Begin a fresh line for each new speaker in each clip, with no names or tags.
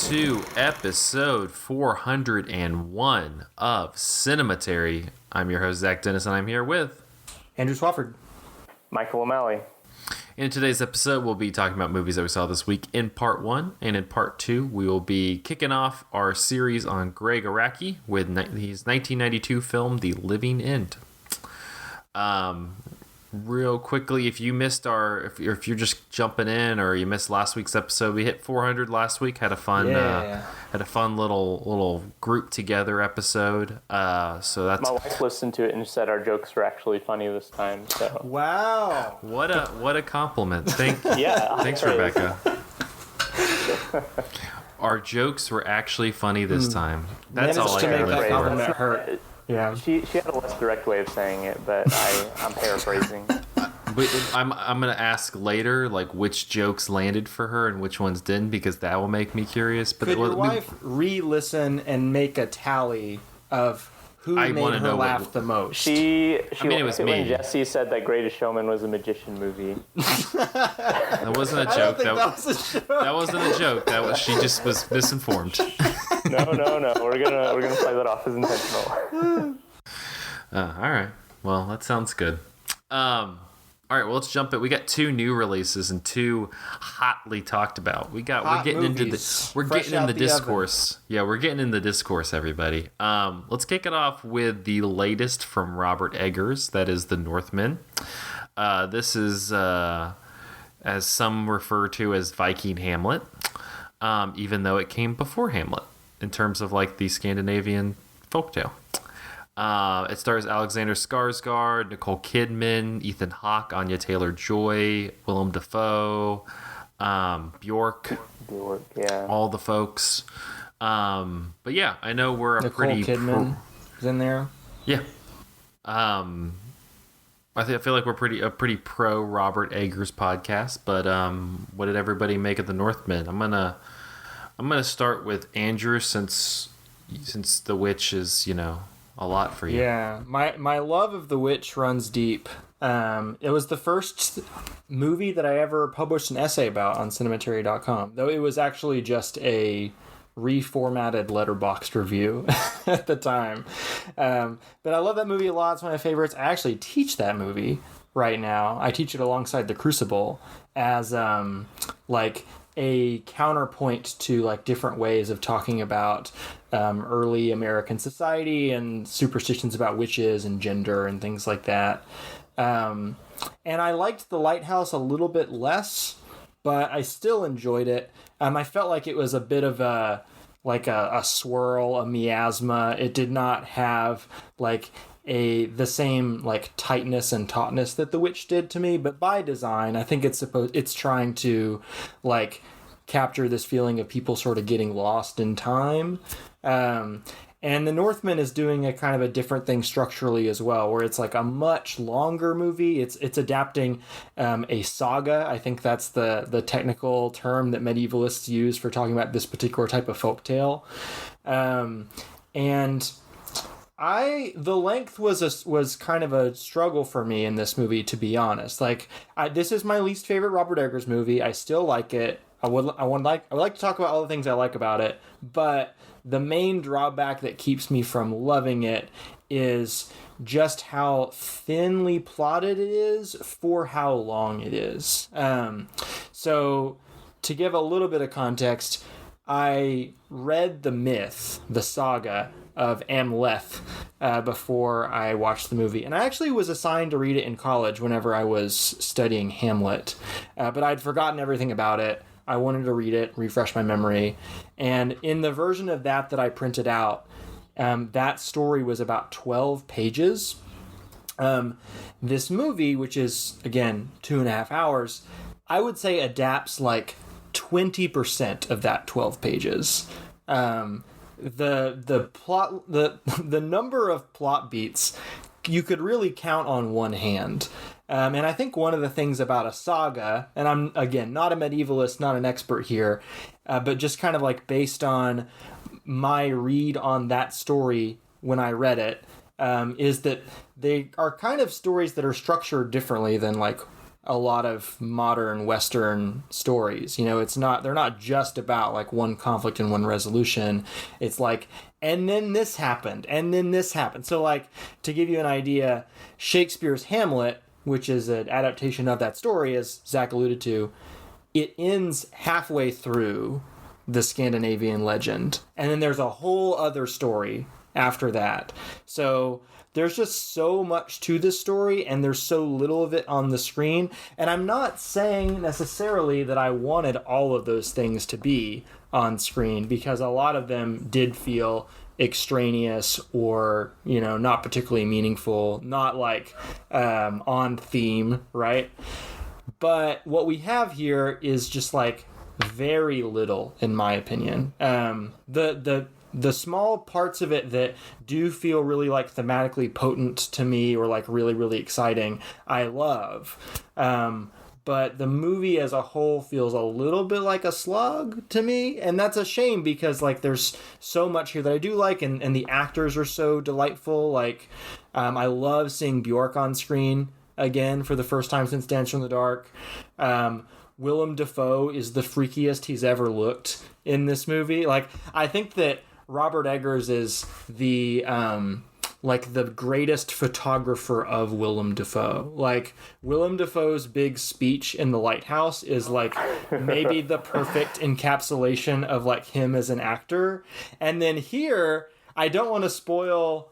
to episode 401 of Cinematary. I'm your host, Zach Dennis, and I'm here with
Andrew Swafford.
Michael O'Malley.
In today's episode, we'll be talking about movies that we saw this week in part 1, and in part 2, we will be kicking off our series on Gregg Araki with his 1992 film, The Living End. Real quickly, if you missed if you're just jumping in or you missed last week's episode, we hit 400 last week. Had a fun little group together episode. So that's
my wife listened to it and said our jokes were actually funny this time. So
wow,
what a compliment. Thanks, Rebecca. Our jokes were actually funny this time. That's all I
can
can
make that
live
compliment
for.
hurt. Yeah,
she had a less direct way of saying it, but I'm paraphrasing.
But I'm gonna ask later, like which jokes landed for her and which ones didn't, because that will make me curious. But
could your wife re-listen and make a tally of who made her laugh the most?
She
it was me.
When Jesse said that Greatest Showman was a magician movie.
That wasn't a joke.
That was a joke.
That wasn't a joke. She just was misinformed.
No. We're gonna play that off as intentional.
All right. Well, that sounds good. All right. Well, let's jump in. We got 2 new releases and 2 hotly talked about. We're getting into the discourse. Yeah, we're getting in the discourse, everybody. Let's kick it off with the latest from Robert Eggers. That is The Northman. This is as some refer to as Viking Hamlet, even though it came before Hamlet in terms of like the Scandinavian folktale. It stars Alexander Skarsgård, Nicole Kidman, Ethan Hawke, Anya Taylor-Joy, Willem Dafoe, Bjork, yeah, all the folks. But yeah, I know we're
Nicole Kidman is in there.
Yeah. I feel like we're a pretty pro Robert Eggers podcast. But what did everybody make of The Northman? I'm gonna start with Andrew since The Witch is a lot for you.
Yeah, my love of The Witch runs deep. It was the first movie that I ever published an essay about on cinematary.com, though it was actually just a reformatted letterboxd review at the time. But I love that movie a lot. It's one of my favorites. I actually teach that movie right now. I teach it alongside The Crucible as like a counterpoint to like different ways of talking about early American society and superstitions about witches and gender and things like that. And I liked The Lighthouse a little bit less, but I still enjoyed it. I felt like it was a bit of a swirl, a miasma. It did not have like the same like tightness and tautness that The Witch did to me, but by design, I think it's trying to like capture this feeling of people sort of getting lost in time. And The Northman is doing a kind of a different thing structurally as well, where it's like a much longer movie. It's adapting a saga. I think that's the technical term that medievalists use for talking about this particular type of folktale. And the length was kind of a struggle for me in this movie, to be honest. Like, this is my least favorite Robert Eggers movie. I still like it. I would like to talk about all the things I like about it, but the main drawback that keeps me from loving it is just how thinly plotted it is for how long it is. So to give a little bit of context, I read the saga of Amleth before I watched the movie. And I actually was assigned to read it in college whenever I was studying Hamlet. But I'd forgotten everything about it. I wanted to read it, refresh my memory. And in the version of that I printed out, that story was about 12 pages. This movie, which is, again, 2.5 hours, I would say adapts like 20% of that 12 pages. The plot, the number of plot beats you could really count on one hand. And I think one of the things about a saga, and I'm, again, not a medievalist, not an expert here, but just kind of like based on my read on that story when I read it, is that they are kind of stories that are structured differently than like a lot of modern Western stories. They're not just about like one conflict and one resolution. It's like, and then this happened, and then this happened. So like, to give you an idea, Shakespeare's Hamlet, which is an adaptation of that story, as Zach alluded to, it ends halfway through the Scandinavian legend. And then there's a whole other story after that. So there's just so much to this story, and there's so little of it on the screen. And I'm not saying necessarily that I wanted all of those things to be on screen, because a lot of them did feel extraneous or, not particularly meaningful, not like on theme, right? But what we have here is just like very little, in my opinion. The small parts of it that do feel really like thematically potent to me, or like really, really exciting, I love. But the movie as a whole feels a little bit like a slog to me, and that's a shame, because like there's so much here that I do like, and the actors are so delightful. Like I love seeing Bjork on screen again for the first time since Dancer in the Dark. Willem Dafoe is the freakiest he's ever looked in this movie. Like, I think that Robert Eggers is the greatest photographer of Willem Dafoe. Like, Willem Dafoe's big speech in The Lighthouse is like maybe the perfect encapsulation of like him as an actor. And then here, I don't want to spoil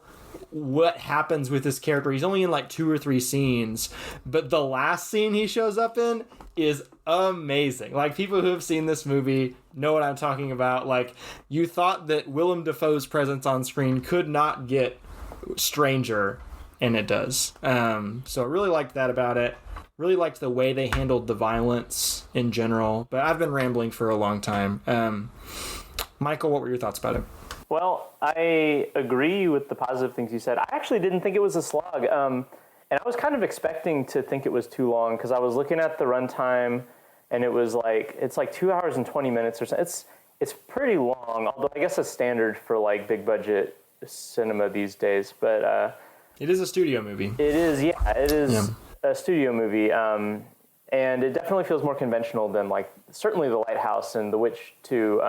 what happens with this character. He's only in like 2 or 3 scenes, but the last scene he shows up in is amazing. Like, people who have seen this movie know what I'm talking about. Like, you thought that Willem Dafoe's presence on screen could not get stranger, and it does. So I really liked that about it. Really liked the way they handled the violence in general, but I've been rambling for a long time. Michael, what were your thoughts about it?
Well, I agree with the positive things you said. I actually didn't think it was a slog. And I was kind of expecting to think it was too long, because I was looking at the runtime, and it's like 2 hours and 20 minutes or so. It's pretty long, although I guess it's standard for like big budget cinema these days. But
it is a studio movie.
It is, yeah. It is a studio movie. And it definitely feels more conventional than like certainly The Lighthouse and The Witch 2.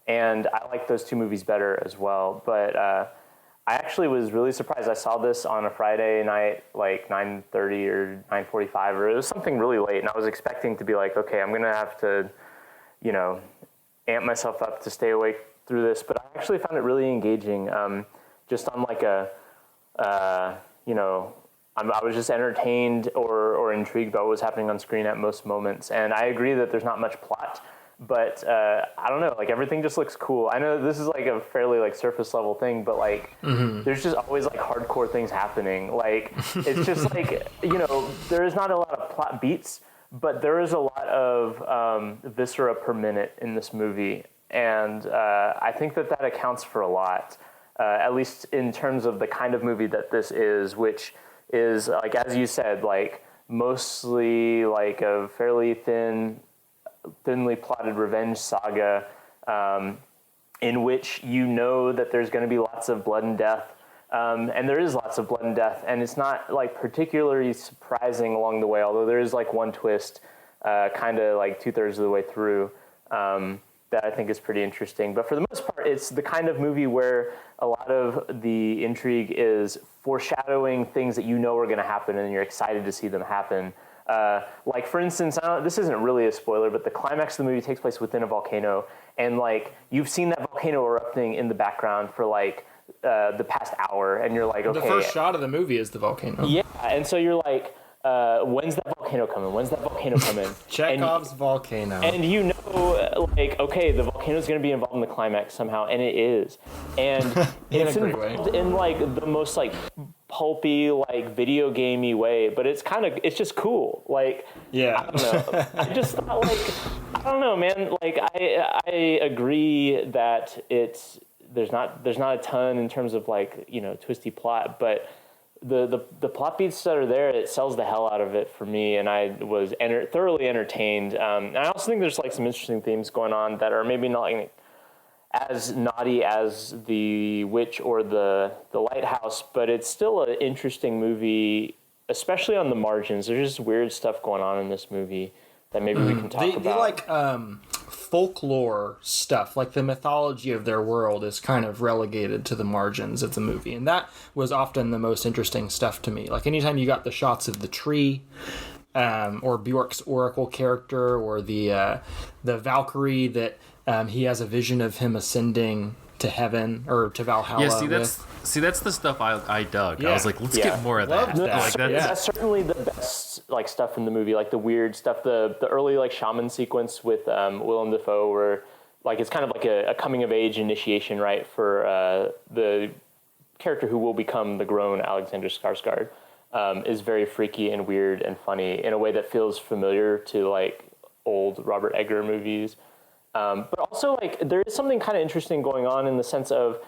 And I like those 2 movies better as well. But I actually was really surprised. I saw this on a Friday night, like 9:30 or 9:45, or it was something really late. And I was expecting to be like, okay, I'm going to have to, amp myself up to stay awake through this. But I actually found it really engaging. Just on like I was just entertained or intrigued by what was happening on screen at most moments. And I agree that there's not much plot. But I don't know, like everything just looks cool. I know this is like a fairly like surface level thing, but like there's just always like hardcore things happening. Like it's just like, there is not a lot of plot beats, but there is a lot of viscera per minute in this movie. And I think that accounts for a lot, at least in terms of the kind of movie that this is, which is like, as you said, like mostly like a fairly thinly plotted revenge saga, in which that there's going to be lots of blood and death, and there is lots of blood and death, and it's not like particularly surprising along the way, although there is like one twist kind of like 2/3 of the way through that I think is pretty interesting. But for the most part, it's the kind of movie where a lot of the intrigue is foreshadowing things that are going to happen, and you're excited to see them happen. Like, for instance, this isn't really a spoiler, but the climax of the movie takes place within a volcano, and like you've seen that volcano erupting in the background for like the past hour, and you're like, okay.
The first shot of the movie is the volcano.
Yeah, and so you're like, when's that volcano coming? When's that volcano coming?
Chekhov's volcano.
And like, okay, the volcano's going to be involved in the climax somehow, and it is. And it's involved in like the most like pulpy, like video gamey way, but it's just cool. Like,
yeah,
I don't know. I just thought, like, I don't know, man. Like, I agree that there's not a ton in terms of like, twisty plot, but the plot beats that are there, it sells the hell out of it for me, and I was thoroughly entertained. And I also think there's like some interesting themes going on that are maybe not like as naughty as The Witch or the Lighthouse, but it's still an interesting movie especially on the margins. There's just weird stuff going on in this movie that maybe we can talk about.
The like folklore stuff, like the mythology of their world, is kind of relegated to the margins of the movie, and that was often the most interesting stuff to me. Like anytime you got the shots of the tree, or Bjork's oracle character, or the Valkyrie that he has a vision of him ascending to heaven or to Valhalla.
Yeah, that's the stuff I dug. Yeah. I was like, let's get more of that.
That's certainly the best like stuff in the movie, like the weird stuff, the early like shaman sequence with Willem Dafoe, where like it's kind of like a coming of age initiation, right, for the character who will become the grown Alexander Skarsgård, is very freaky and weird and funny in a way that feels familiar to like old Robert Eggers movies. But also, like, there is something kind of interesting going on in the sense of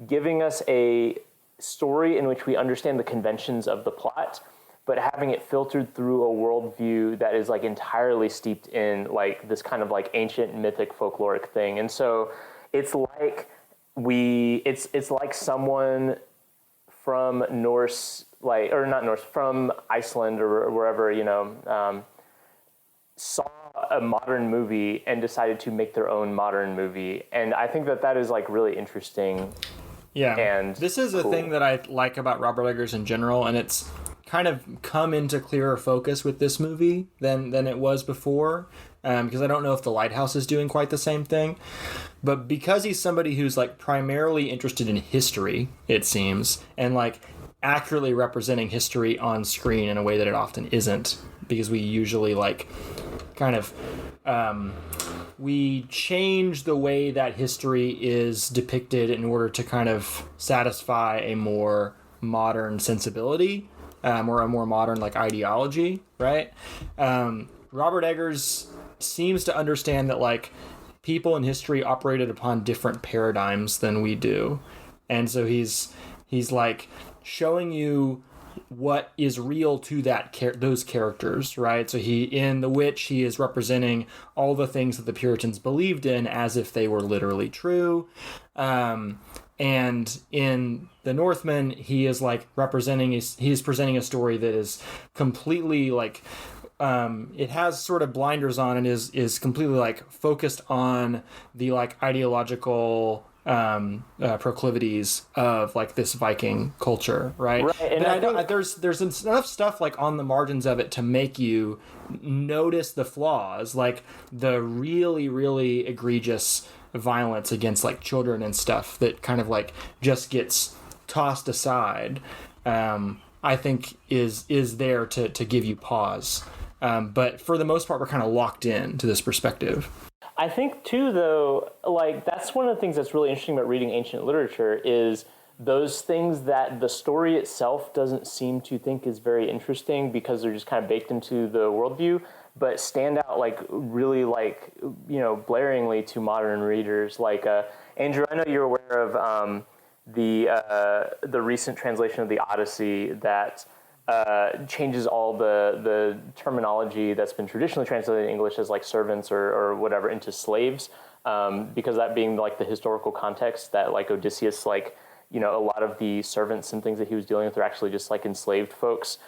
giving us a story in which we understand the conventions of the plot, but having it filtered through a worldview that is like entirely steeped in like this kind of like ancient mythic folkloric thing. And so it's like it's like someone from Norse, like, or not Norse, from Iceland or wherever, you know, saw a modern movie and decided to make their own modern movie. And I think that is like really interesting.
Yeah.
And
this is a thing that I like about Robert Eggers in general, and it's kind of come into clearer focus with this movie than it was before, because I don't know if The Lighthouse is doing quite the same thing. But because he's somebody who's like primarily interested in history, it seems, and like accurately representing history on screen in a way that it often isn't, because we usually like kind of we change the way that history is depicted in order to kind of satisfy a more modern sensibility, or a more modern like ideology, right? Robert Eggers seems to understand that like people in history operated upon different paradigms than we do, and so he's like showing you what is real to those characters, right? So in The Witch, he is representing all the things that the Puritans believed in as if they were literally true. And in The Northman, he is like he's presenting a story that is completely like, it has sort of blinders on and is completely like focused on the like ideological proclivities of like this Viking culture, right? And I think there's enough stuff like on the margins of it to make you notice the flaws, like the really, really egregious violence against like children and stuff that kind of like just gets tossed aside. I think is there to give you pause. But for the most part, we're kind of locked in to this perspective.
I think too, though, like that's one of the things that's really interesting about reading ancient literature is those things that the story itself doesn't seem to think is very interesting because they're just kind of baked into the worldview, but stand out like really like, you know, blaringly to modern readers. Like Andrew, I know you're aware of the recent translation of the Odyssey that changes all the terminology that's been traditionally translated in English as like servants or whatever into slaves, because that being like the historical context that like Odysseus, like, you know, a lot of the servants and things that he was dealing with are actually just like enslaved folks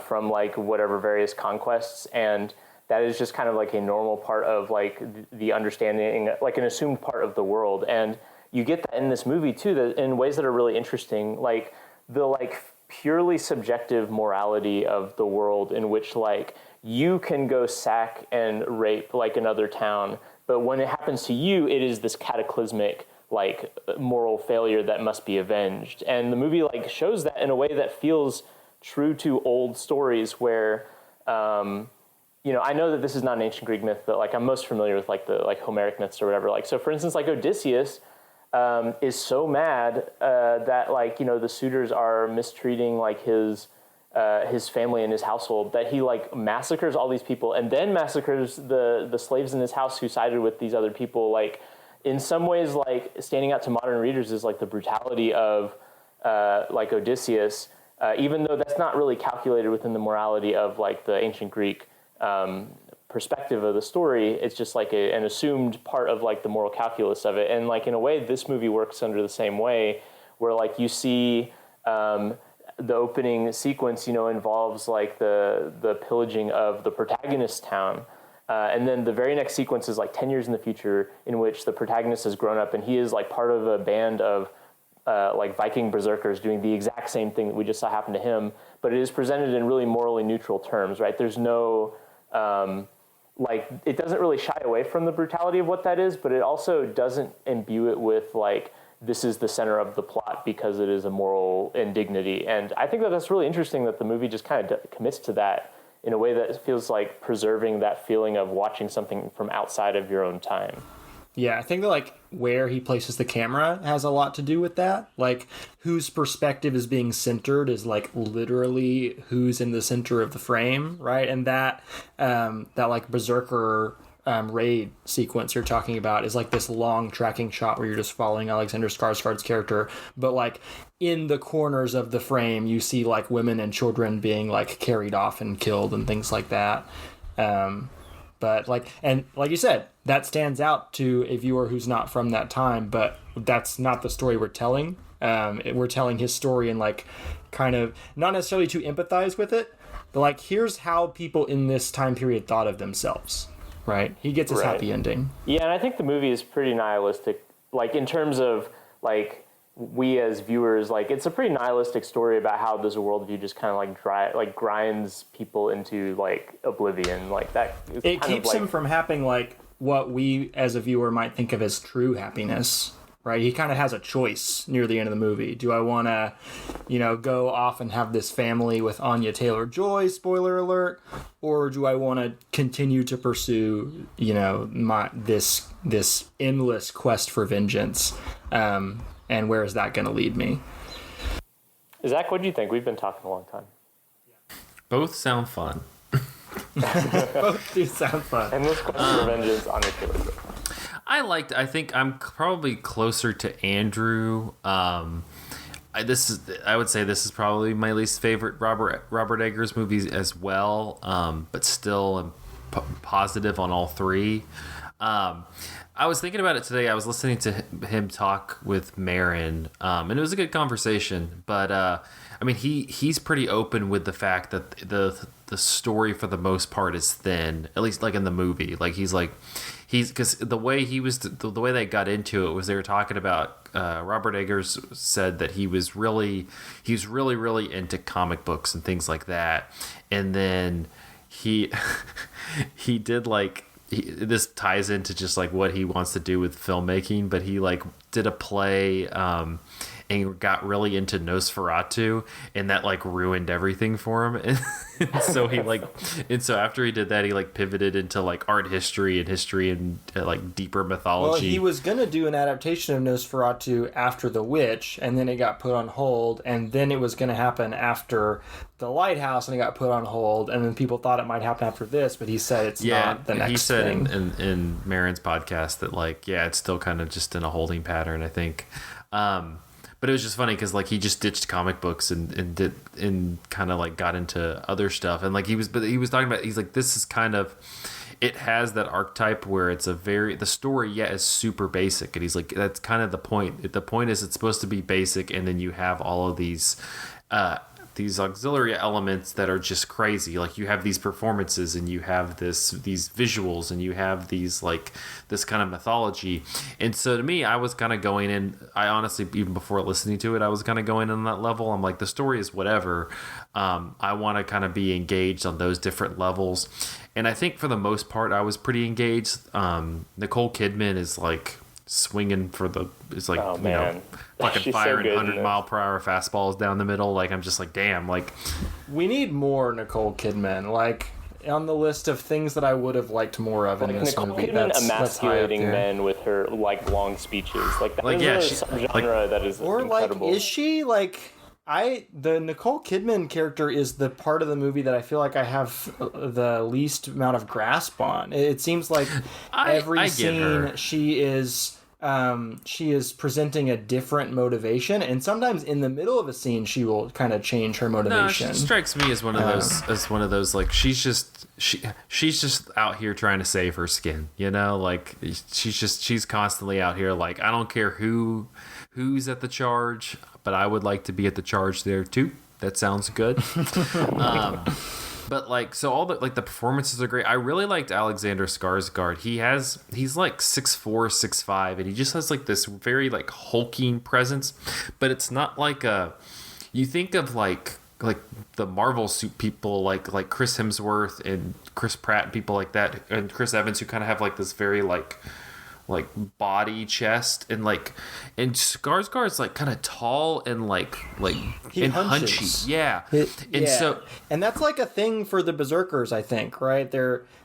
from like whatever various conquests, and that is just kind of like a normal part of like the understanding, like an assumed part of the world. And you get that in this movie too, that in ways that are really interesting, like the like purely subjective morality of the world in which like you can go sack and rape like another town, but when it happens to you, it is this cataclysmic like moral failure that must be avenged. And the movie like shows that in a way that feels true to old stories where, you know, I know that this is not an ancient Greek myth, but like I'm most familiar with like the like Homeric myths or whatever. Like, so for instance, like Odysseus is so mad that like, you know, the suitors are mistreating like his family and his household, that he like massacres all these people and then massacres the slaves in his house who sided with these other people. Like in some ways, like standing out to modern readers is like the brutality of like Odysseus, even though that's not really calculated within the morality of like the ancient Greek perspective of the story. It's just like an assumed part of like the moral calculus of it. And like in a way, this movie works under the same way, where like you see the opening sequence, involves like the pillaging of the protagonist's town. And then the very next sequence is like 10 years in the future, in which the protagonist has grown up and he is like part of a band of like Viking berserkers doing the exact same thing that we just saw happen to him, but it is presented in really morally neutral terms, right? There's no, like, it doesn't really shy away from the brutality of what that is, but it also doesn't imbue it with like, this is the center of the plot because it is a moral indignity. And I think that that's really interesting that the movie just kind of commits to that in a way that feels like preserving that feeling of watching something from outside of your own time.
Yeah, I think that like where he places the camera has a lot to do with that. Like whose perspective is being centered is like literally who's in the center of the frame, right? And that that like berserker raid sequence you're talking about is like this long tracking shot where you're just following Alexander Skarsgård's character, but like in the corners of the frame you see like women and children being like carried off and killed and things like that. But like, and like you said, that stands out to a viewer who's not from that time, but that's not the story we're telling. We're telling his story and like kind of not necessarily to empathize with it, but like here's how people in this time period thought of themselves. Right, he gets his happy ending.
Yeah, and I think the movie is pretty nihilistic. Like in terms of like we as viewers, like it's a pretty nihilistic story about how this worldview just kind of like grinds people into like oblivion. Like that.
It keeps him from having like what we as a viewer might think of as true happiness. Right, he kind of has a choice near the end of the movie. Do I want to, go off and have this family with Anya Taylor-Joy, spoiler alert, or do I want to continue to pursue, this endless quest for vengeance? And where is that going to lead me?
Zach, what do you think? We've been talking a long time.
Both sound fun.
Both do sound fun.
Endless quest for vengeance, Anya Taylor-Joy.
I think I'm probably closer to Andrew. I would say this is probably my least favorite Robert Eggers movies as well. But still I'm positive on all three. I was thinking about it today. I was listening to him talk with Marin, and it was a good conversation. But I mean, he's pretty open with the fact that the story for the most part is thin, at least like in the movie. Like because the way they got into it was they were talking about Robert Eggers said that he was really into comic books and things like that, and then he did like. This ties into just like what he wants to do with filmmaking, but he like did a play and got really into Nosferatu, and that like ruined everything for him. And so so after he did that, he like pivoted into like art history and like deeper mythology.
Well, he was gonna do an adaptation of Nosferatu after The Witch, and then it got put on hold, and then it was gonna happen after The Lighthouse, and it got put on hold, and then people thought it might happen after this, but he said it's not the next thing.
He said in Marin's podcast that like, it's still kind of just in a holding pattern, I think. But it was just funny because like he just ditched comic books and did and kind of like got into other stuff, and like he was talking about, he's like, this is kind of, it has that archetype where it's the story is super basic, and he's like, that's kind of the point. The point is it's supposed to be basic, and then you have all of these auxiliary elements that are just crazy. Like you have these performances, and you have these visuals, and you have these like this kind of mythology. And so to me, I was kind of going in, I honestly, even before listening to it, I was kind of going in on that level. I'm like, the story is whatever. I want to kind of be engaged on those different levels. And I think for the most part, I was pretty engaged. Nicole Kidman is like swinging for fucking firing 100-mile-per-hour fastballs down the middle. Like, I'm just like, damn, like,
we need more Nicole Kidman, like on the list of things that I would have liked more of in this movie.
Nicole Kidman emasculating men with her like long speeches, like that is a subgenre that is incredible.
Like, is she like, the Nicole Kidman character is the part of the movie that I feel like I have the least amount of grasp on. It seems like every scene she is presenting a different motivation, and sometimes in the middle of a scene she will kind of change her motivation.
No, she strikes me as one of those like she's just out here trying to save her skin, like she's constantly out here like, I don't care who's at the charge, but I would like to be at the charge there too. That sounds good. But like, so all the like the performances are great. I really liked Alexander Skarsgård. He's like 6'4", 6'5", and he just has like this very like hulking presence. But it's not like you think of like the Marvel suit people like Chris Hemsworth and Chris Pratt and people like that, and Chris Evans, who kind of have like this very like body chest, and Skarsgård's like kind of tall and like
he
and
hunches.
hunchy, yeah.
And that's like a thing for the berserkers, I think, right?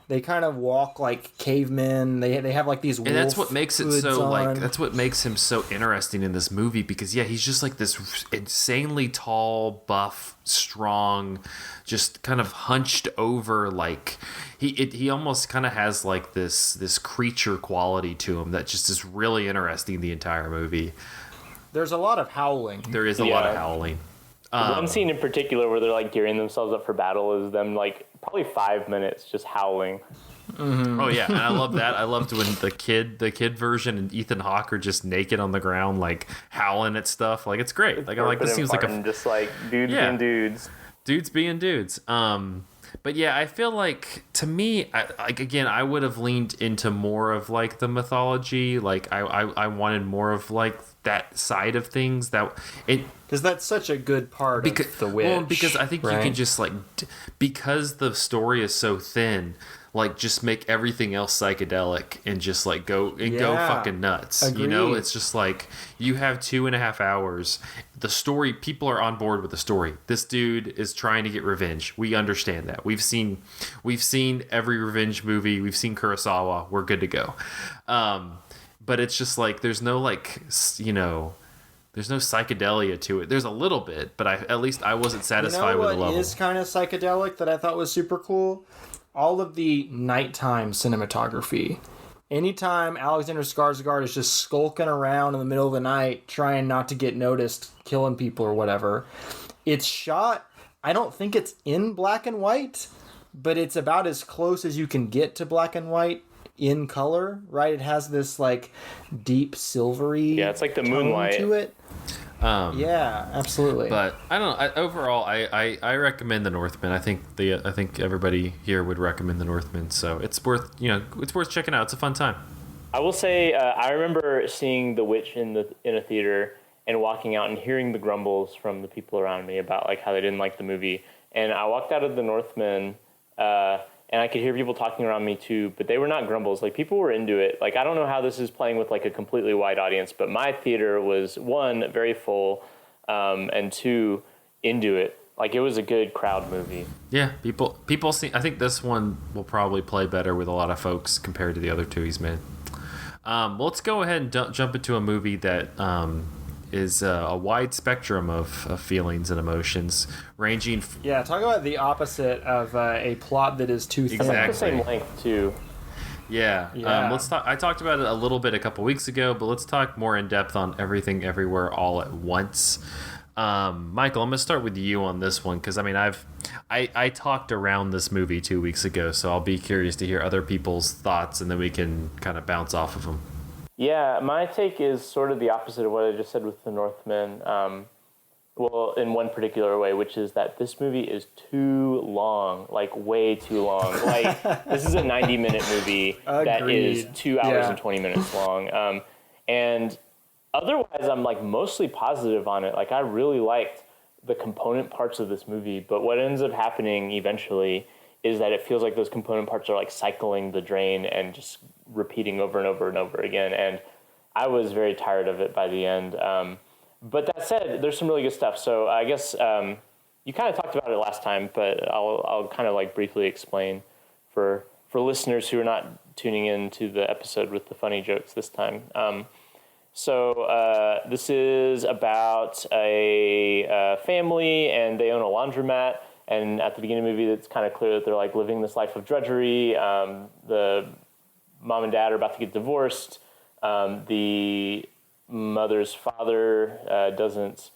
They kind of walk like cavemen. They have like these wolf
and that's what makes it so
on.
like that's what makes him so interesting in this movie, because he's just like this insanely tall, buff, strong, just kind of hunched over, like he almost kind of has like this creature quality to him that just is really interesting the entire movie.
There's a lot of howling.
There is a lot of howling.
One scene in particular where they're like gearing themselves up for battle is them like probably 5 minutes just howling.
Mm-hmm. Oh yeah, and I love that. I loved when the kid version and Ethan Hawke are just naked on the ground, like howling at stuff. Like it's great. Like I like this seems like
just like dudes being dudes
being dudes. But yeah, I feel like to me, I would have leaned into more of like the mythology. Like I wanted more of like that side of things
because that's such a good part of the Witch. Well,
because I think you can just like because the story is so thin, like just make everything else psychedelic and just like go fucking nuts.
Agreed.
You know, it's just like you have 2.5 hours. The story, people are on board with the story. This dude is trying to get revenge. We understand that. We've seen every revenge movie. We've seen Kurosawa. We're good to go. But it's just like there's no like there's no psychedelia to it. There's a little bit, but at least I wasn't satisfied with the level.
What is kind of psychedelic that I thought was super cool? All of the nighttime cinematography. Anytime Alexander Skarsgård is just skulking around in the middle of the night, trying not to get noticed, killing people or whatever, it's shot. I don't think it's in black and white, but it's about as close as you can get to black and white in color, right? It has this like deep silvery
it's like the moonlight
to it. Yeah, absolutely.
But I don't know. Overall, I recommend the Northman. I think everybody here would recommend the Northman. So it's worth checking out. It's a fun time.
I will say I remember seeing The Witch in a theater and walking out and hearing the grumbles from the people around me about like how they didn't like the movie. And I walked out of the Northman. And I could hear people talking around me too, but they were not grumbles. Like people were into it. Like I don't know how this is playing with like a completely wide audience, but my theater was 1, very full, and 2, into it. Like it was a good crowd movie.
Yeah, people see. I think this one will probably play better with a lot of folks compared to the other two he's made. Well, let's go ahead and jump into a movie that is a wide spectrum of feelings and emotions, ranging.
Talk about the opposite of a plot that is too thin.
Exactly. It's the same length too.
Yeah. Let's talk. I talked about it a little bit a couple weeks ago, but let's talk more in depth on Everything Everywhere All at Once. Michael, I'm gonna start with you on this one because I mean I talked around this movie 2 weeks ago, so I'll be curious to hear other people's thoughts, and then we can kind of bounce off of them.
Yeah, my take is sort of the opposite of what I just said with the Northman. Well, in one particular way, which is that this movie is too long, like way too long. Like this is a 90-minute movie that is 2 hours and 20 minutes long. And otherwise, I'm like mostly positive on it. Like I really liked the component parts of this movie, but what ends up happening eventually is that it feels like those component parts are like cycling the drain and just repeating over and over and over again. And I was very tired of it by the end. But that said, there's some really good stuff. So I guess you kind of talked about it last time, but I'll kind of like briefly explain for listeners who are not tuning in to the episode with the funny jokes this time. So this is about a family, and they own a laundromat. And at the beginning of the movie, it's kind of clear that they're like living this life of drudgery. The mom and dad are about to get divorced. The mother's father doesn't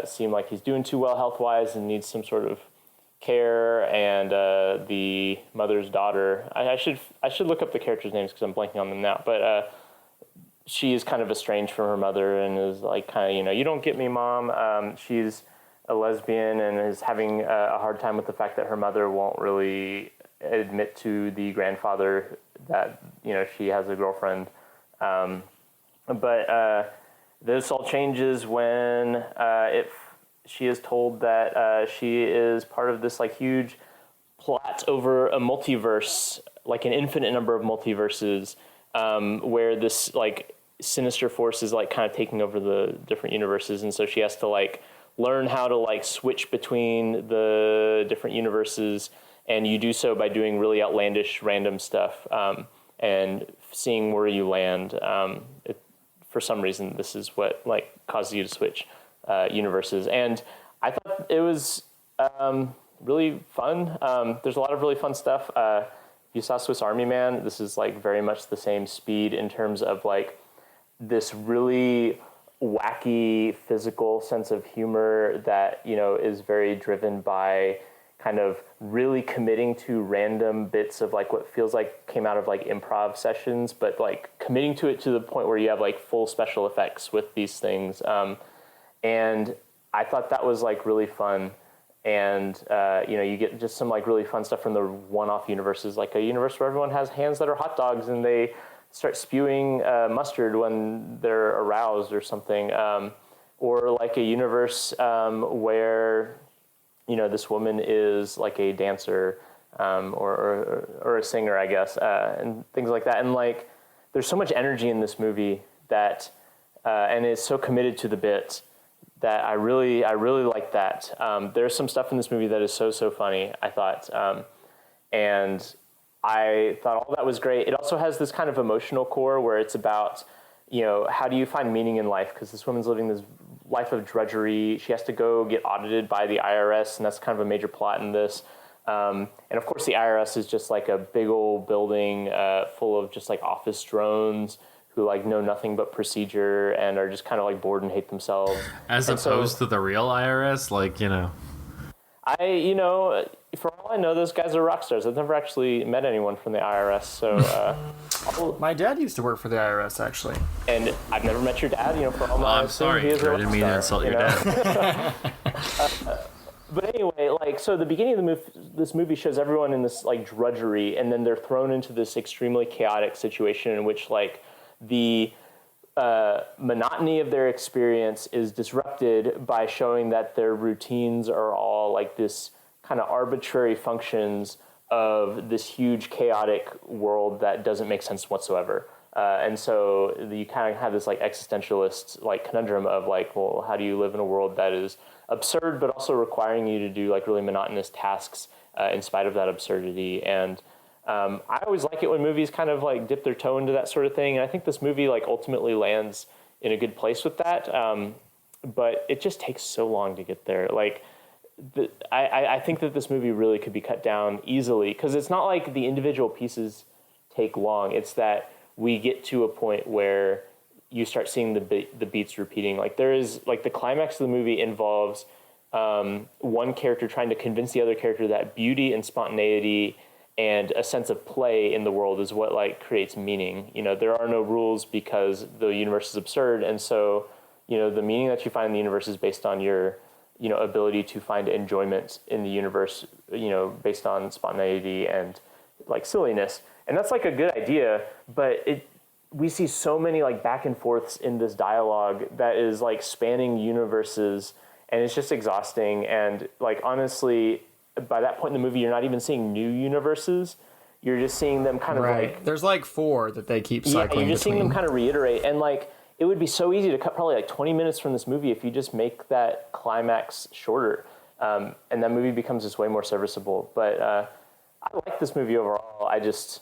seem like he's doing too well health-wise and needs some sort of care. And the mother's daughter, I should look up the characters' names because I'm blanking on them now. But she is kind of estranged from her mother and is like kind of, you don't get me, Mom. She's a lesbian and is having a hard time with the fact that her mother won't really admit to the grandfather that, you know, she has a girlfriend. But this all changes when she is told that she is part of this like huge plot over a multiverse, like an infinite number of multiverses, where this like sinister force is like kind of taking over the different universes, and so she has to like learn how to like switch between the different universes, and you do so by doing really outlandish random stuff and seeing where you land. For some reason, this is what like causes you to switch universes, and I thought it was really fun. There's a lot of really fun stuff. You saw Swiss Army Man. This is like very much the same speed in terms of like this really wacky physical sense of humor that, you know, is very driven by kind of really committing to random bits of like what feels like came out of like improv sessions, but like committing to it to the point where you have like full special effects with these things. And I thought that was like really fun. And, you know, you get just some like really fun stuff from the one-off universes, like a universe where everyone has hands that are hot dogs and they start spewing mustard when they're aroused or something. Or like a universe where, you know, this woman is like a dancer or a singer, I guess, and things like that. And like, there's so much energy in this movie that, and it's so committed to the bit that I really like that. There's some stuff in this movie that is so funny, I thought. And I thought all that was great. It also has this kind of emotional core where it's about, you know, how do you find meaning in life? Because this woman's living this life of drudgery. She has to go get audited by the IRS, and that's kind of a major plot in this. And of course, the IRS is just like a big old building full of just like office drones who like know nothing but procedure and are just kind of like bored and hate themselves.
As opposed to the real IRS, like, you know.
You know, for all I know, those guys are rock stars. I've never actually met anyone from the IRS, so...
My dad used to work for the IRS, actually.
And I've never met your dad, you know, for all my...
I'm sorry, I didn't mean to insult your dad.
But anyway, like, so the beginning of this movie shows everyone in this, like, drudgery, and then they're thrown into this extremely chaotic situation in which, like, the monotony of their experience is disrupted by showing that their routines are all like this kind of arbitrary functions of this huge chaotic world that doesn't make sense whatsoever. And so you kind of have this like existentialist like conundrum of like, well, how do you live in a world that is absurd but also requiring you to do like really monotonous tasks in spite of that absurdity? And I always like it when movies kind of like dip their toe into that sort of thing. And I think this movie like ultimately lands in a good place with that. But it just takes so long to get there. Like, I think that this movie really could be cut down easily because it's not like the individual pieces take long. It's that we get to a point where you start seeing the beats repeating. Like there is like the climax of the movie involves one character trying to convince the other character that beauty and spontaneity and a sense of play in the world is what like creates meaning. You know, there are no rules because the universe is absurd. And so, you know, the meaning that you find in the universe is based on your, you know, ability to find enjoyment in the universe, you know, based on spontaneity and like silliness. And that's like a good idea, but we see so many like back and forths in this dialogue that is like spanning universes, and it's just exhausting. And like, honestly, by that point in the movie, you're not even seeing new universes. You're just seeing them kind of like...
There's like 4 that they keep cycling between.
You're just seeing them kind of reiterate. And like, it would be so easy to cut probably like 20 minutes from this movie if you just make that climax shorter. And that movie becomes just way more serviceable. But I like this movie overall. I just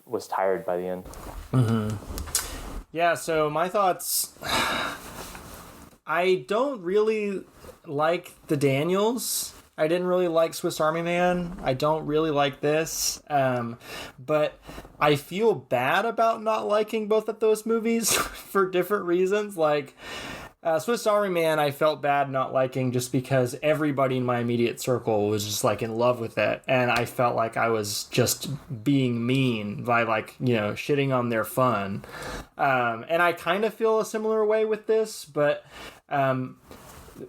was tired by the end.
Mm-hmm. Yeah, so my thoughts... I don't really like the Daniels. I didn't really like Swiss Army Man. I don't really like this. But I feel bad about not liking both of those movies for different reasons. Like, Swiss Army Man, I felt bad not liking just because everybody in my immediate circle was just, like, in love with it. And I felt like I was just being mean by, like, you know, shitting on their fun. And I kind of feel a similar way with this, but...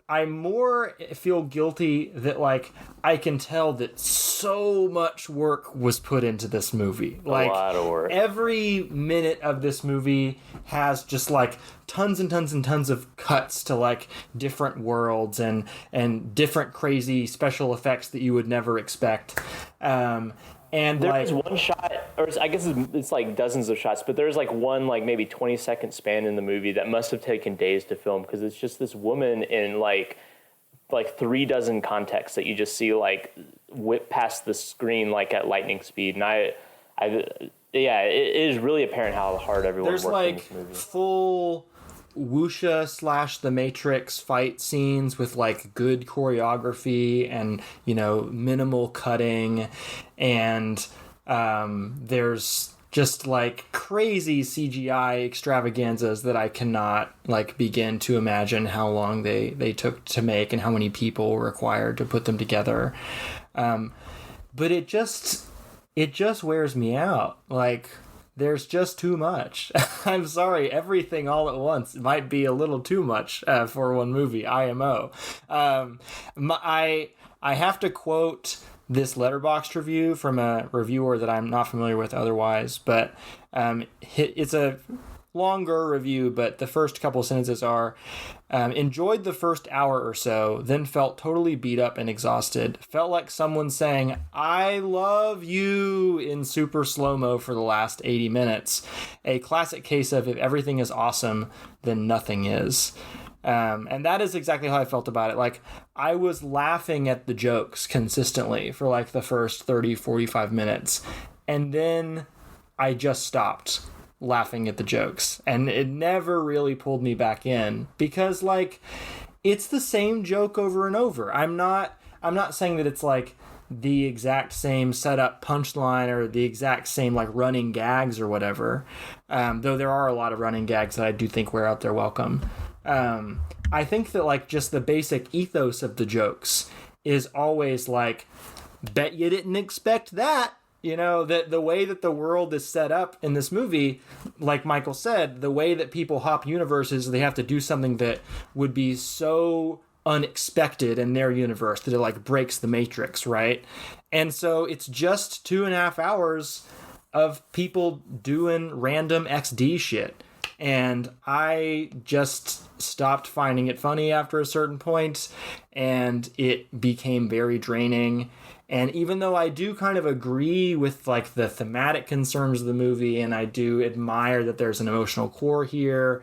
I more feel guilty that like I can tell that so much work was put into this movie. Like,
a lot of work.
Every minute of this movie has just like tons and tons and tons of cuts to like different worlds and different crazy special effects that you would never expect. And
there's
like
one shot, or I guess it's like dozens of shots, but there's like one like maybe 20-second span in the movie that must have taken days to film, because it's just this woman in like 36 contexts that you just see like whip past the screen like at lightning speed. And yeah, it is really apparent how hard everyone worked in this movie.
Full wuxia / The Matrix fight scenes with like good choreography and, you know, minimal cutting, and there's just like crazy CGI extravaganzas that I cannot like begin to imagine how long they took to make and how many people were required to put them together. But it just wears me out. Like, there's just too much. I'm sorry, everything all at once might be a little too much for one movie, IMO. I have to quote this Letterboxd review from a reviewer that I'm not familiar with otherwise, but it's a longer review, but the first couple sentences are, enjoyed the first hour or so, then felt totally beat up and exhausted. Felt like someone saying, "I love you" in super slow-mo for the last 80 minutes. A classic case of if everything is awesome, then nothing is. And that is exactly how I felt about it. Like, I was laughing at the jokes consistently for like the first 30-45 minutes. And then I just stopped laughing at the jokes, and it never really pulled me back in, because like it's the same joke over and over. I'm not saying that it's like the exact same setup punchline or the exact same like running gags or whatever, though there are a lot of running gags that I do think wear out their welcome. I think that like just the basic ethos of the jokes is always like, bet you didn't expect that. You know, that the way that the world is set up in this movie, like Michael said, the way that people hop universes, they have to do something that would be so unexpected in their universe that it like breaks the matrix, right? And so it's just 2.5 hours of people doing random XD shit. And I just stopped finding it funny after a certain point, and it became very draining. And even though I do kind of agree with like the thematic concerns of the movie, and I do admire that there's an emotional core here,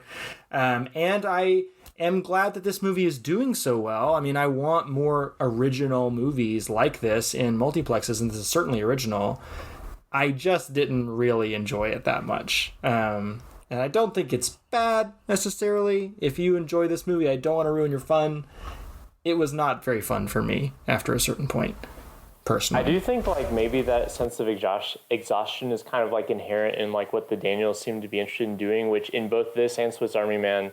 and I am glad that this movie is doing so well. I mean, I want more original movies like this in multiplexes, and this is certainly original. I just didn't really enjoy it that much. And I don't think it's bad necessarily. If you enjoy this movie, I don't want to ruin your fun. It was not very fun for me after a certain point. Personally.
I do think like maybe that sense of exhaustion is kind of like inherent in like what the Daniels seem to be interested in doing, which in both this and Swiss Army Man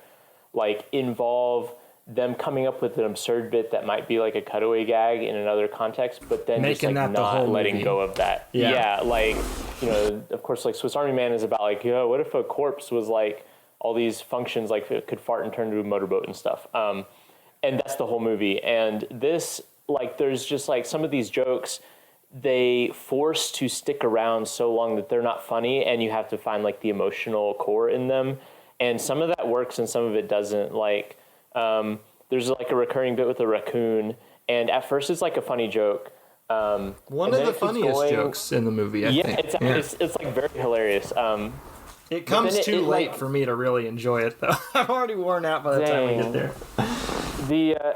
like involve them coming up with an absurd bit that might be like a cutaway gag in another context, but then
making
just like not letting go of that. Yeah, like, you know, of course, like Swiss Army Man is about like, yo, what if a corpse was like all these functions, like it could fart and turn into a motorboat and stuff. And that's the whole movie. And this, like, there's just like some of these jokes, they force to stick around so long that they're not funny, and you have to find like the emotional core in them. And some of that works and some of it doesn't. Like, there's like a recurring bit with a raccoon, and at first it's like a funny joke.
One of the funniest jokes in the movie, I think.
It's like very hilarious.
It comes too late for me to really enjoy it, though. I'm already worn out by the time we get there.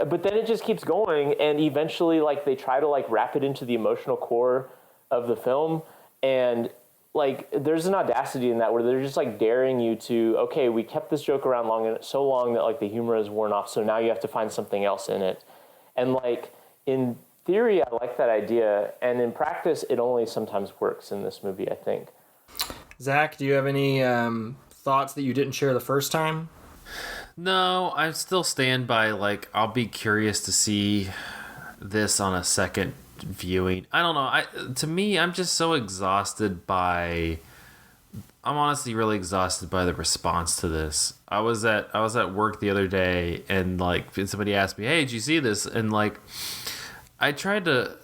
But then it just keeps going, and eventually, like, they try to like wrap it into the emotional core of the film, and like there's an audacity in that where they're just like daring you to, okay, we kept this joke around so long that like the humor is worn off, so now you have to find something else in it. And like in theory, I like that idea, and in practice, it only sometimes works in this movie, I think.
Zach, do you have any thoughts that you didn't share the first time?
No, I still stand by, like, I'll be curious to see this on a second viewing. I don't know. To me, I'm just so exhausted by I'm honestly really exhausted by the response to this. I was at work the other day, and like somebody asked me, "Hey, did you see this?" And like I tried to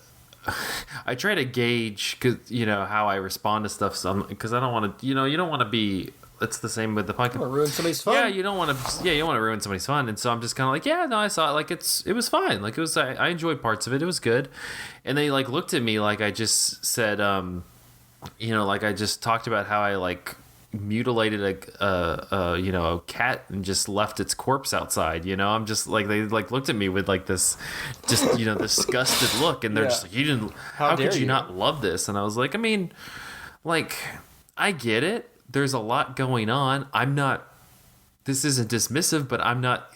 gauge, cause how I respond to stuff. Because I don't want to, you don't want to be. It's the same with the podcast.
You want to ruin somebody's fun.
Yeah, you don't want to. Yeah, you don't want to ruin somebody's fun. And so I'm just kind of like, yeah, no, I saw it. Like it was fine. Like it was. I enjoyed parts of it. It was good. And they like looked at me like I just said, like I just talked about how I like mutilated a cat and just left its corpse outside. I'm just like, they like looked at me with like this just disgusted look, and they're just like, how could you not love this? And I was like, I mean, like, I get it, there's a lot going on. This isn't dismissive, but I'm not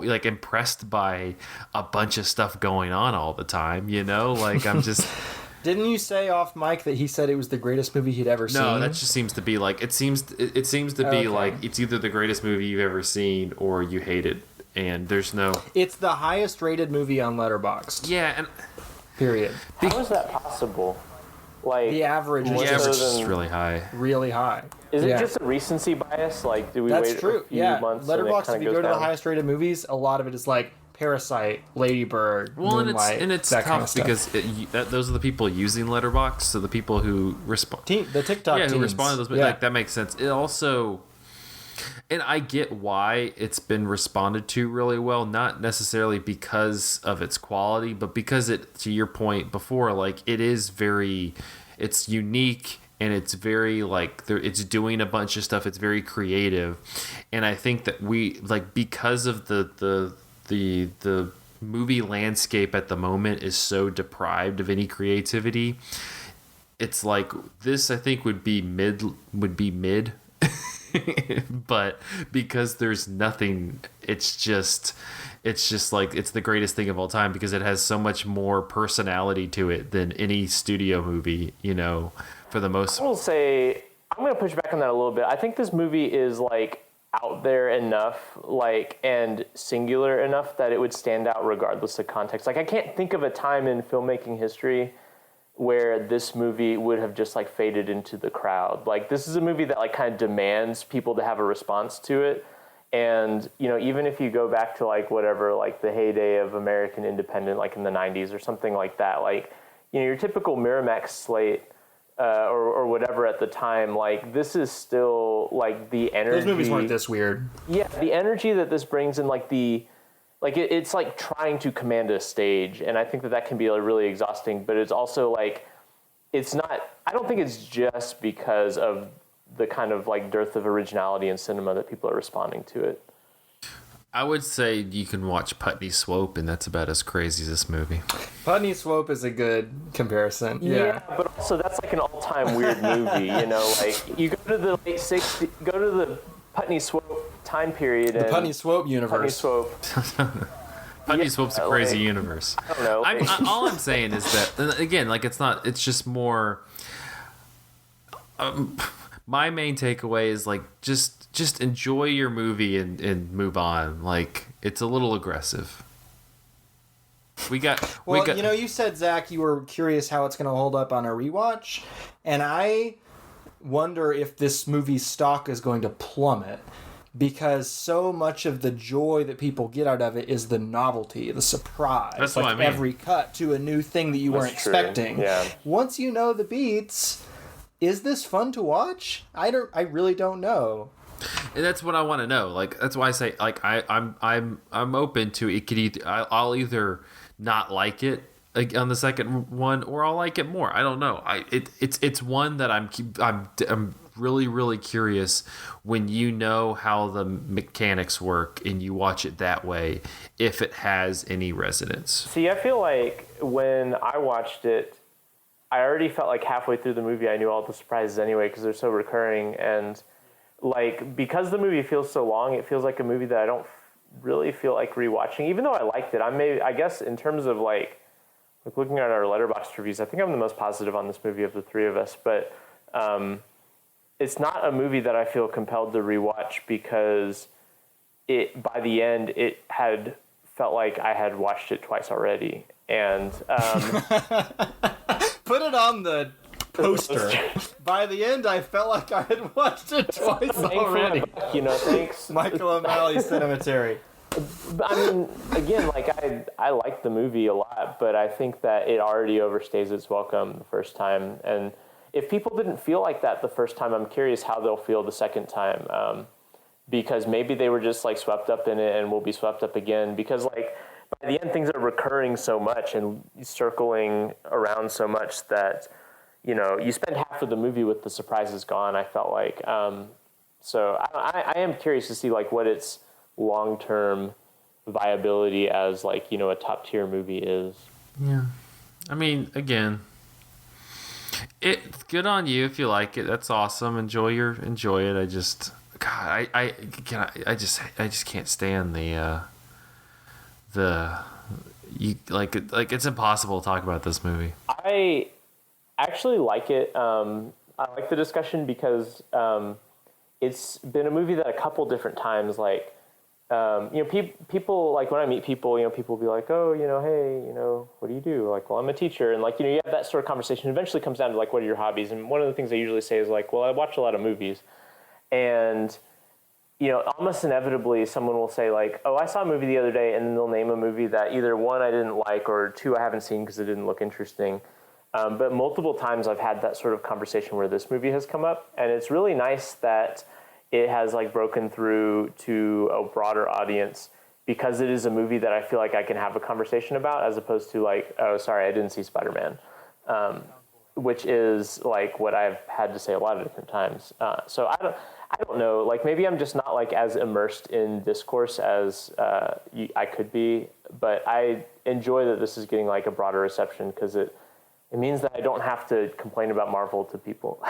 like impressed by a bunch of stuff going on all the time, like I'm just
Didn't you say off mic that he said it was the greatest movie he'd ever seen?
No, that just seems to be like it seems to be like it's either the greatest movie you've ever seen or you hate it, and there's no.
It's the highest rated movie on Letterboxd.
Yeah, and
period.
How is that possible? Like
the average
is really high.
Really high.
Is it just a recency bias? Like, do we
That's
wait
true.
a few months?
Letterboxd, if you go to
down?
the highest rated movies, a lot of it is like Parasite, Lady Bird, Moonlight,
and it's
that kind of
tough because those are the people using Letterboxd, so the people who respond,
the TikTok teams.
who respond to those, like that makes sense. It also, and I get why it's been responded to really well, not necessarily because of its quality, but because to your point before, like it's unique. And it's very like it's doing a bunch of stuff. It's very creative, and I think that we like because of the movie landscape at the moment is so deprived of any creativity. It's like this, I think, would be mid, but because there's nothing, it's just like it's the greatest thing of all time because it has so much more personality to it than any studio movie, for the most.
I will say I'm going to push back on that a little bit. I think this movie is like out there enough, like, and singular enough that it would stand out regardless of context. Like, I can't think of a time in filmmaking history where this movie would have just like faded into the crowd. Like, this is a movie that like kind of demands people to have a response to it. And, even if you go back to like whatever, like the heyday of American independent, like in the 90s or something like that, like, your typical Miramax slate, or whatever at the time, like this is still like the energy.
Those movies weren't this weird.
Yeah, the energy that this brings in, like it's like trying to command a stage, and I think that can be like really exhausting. But it's also like it's not. I don't think it's just because of the kind of like dearth of originality in cinema that people are responding to it.
I would say you can watch Putney Swope, and that's about as crazy as this movie.
Putney Swope is a good comparison. Yeah,
but also that's like an all-time weird movie. Like you go to the late '60s, go to the Putney Swope time period.
The Putney Swope universe.
Putney Swope's a crazy universe.
I don't know.
All I'm saying is that, again, like it's not. It's just more. My main takeaway is like just enjoy your movie and move on. Like it's a little aggressive.
You said, Zach, you were curious how it's going to hold up on a rewatch, and I wonder if this movie's stock is going to plummet because so much of the joy that people get out of it is the novelty, the surprise.
That's
like
what I mean.
Every cut to a new thing that you weren't expecting.
Yeah.
Once you know the beats. Is this fun to watch? I really don't know.
And that's what I want to know. Like that's why I say like I'm open to it. I'll either not like it on the second one or I'll like it more. I don't know. It's one that I'm really, really curious when you know how the mechanics work and you watch it that way, if it has any resonance.
See, I feel like when I watched it, I already felt like halfway through the movie I knew all the surprises anyway because they're so recurring. And like because the movie feels so long, it feels like a movie that I don't really feel like rewatching, even though I liked it. I guess in terms of like looking at our Letterboxd reviews, I think I'm the most positive on this movie of the three of us. But it's not a movie that I feel compelled to rewatch because by the end it had felt like I had watched it twice already. And
put it on the poster. By the end, I felt like I had watched it twice already.
Thanks.
Michael O'Malley Cemetery.
I mean, again, like I like the movie a lot, but I think that it already overstays its welcome the first time. And if people didn't feel like that the first time, I'm curious how they'll feel the second time. Because maybe they were just like swept up in it and will be swept up again. Because like by the end, things are recurring so much and circling around so much that, you spend half of the movie with the surprises gone, I felt like. So I am curious to see like what its long-term viability as like, a top tier movie is.
Yeah. I mean, again, it's good on you if you like it. That's awesome. Enjoy it. I just, God, I just can't stand it's impossible to talk about this movie.
I actually like it. I like the discussion because it's been a movie that a couple different times, like, people, like when I meet people, people will be like, oh, hey, what do you do? Like, well, I'm a teacher. And like, you have that sort of conversation. Eventually comes down to like, what are your hobbies? And one of the things I usually say is like, well, I watch a lot of movies. And, almost inevitably someone will say like, oh, I saw a movie the other day, and then they'll name a movie that either one, I didn't like, or two, I haven't seen because it didn't look interesting. But multiple times I've had that sort of conversation where this movie has come up, and it's really nice that it has like broken through to a broader audience because it is a movie that I feel like I can have a conversation about, as opposed to like, oh, sorry, I didn't see Spider-Man, which is like what I've had to say a lot of different times. So I don't know, like maybe I'm just not like as immersed in discourse as I could be, but I enjoy that this is getting like a broader reception because it means that I don't have to complain about Marvel to people.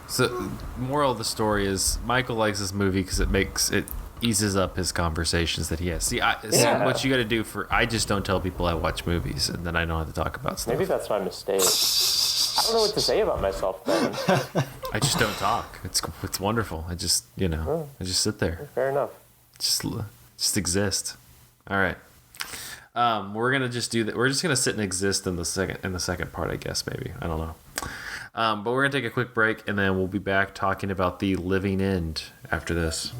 So moral of the story is Michael likes this movie because it eases up his conversations that he has. See, what you got to do I just don't tell people I watch movies, and then I don't have to talk about stuff.
Maybe that's my mistake. I don't know what to say about myself then.
I just don't talk. It's wonderful. I just I just sit there.
Fair enough.
Just exist. All right. We're gonna just do that. We're just gonna sit and exist in the second part, I guess. Maybe, I don't know. But we're gonna take a quick break, and then we'll be back talking about The Living End after this.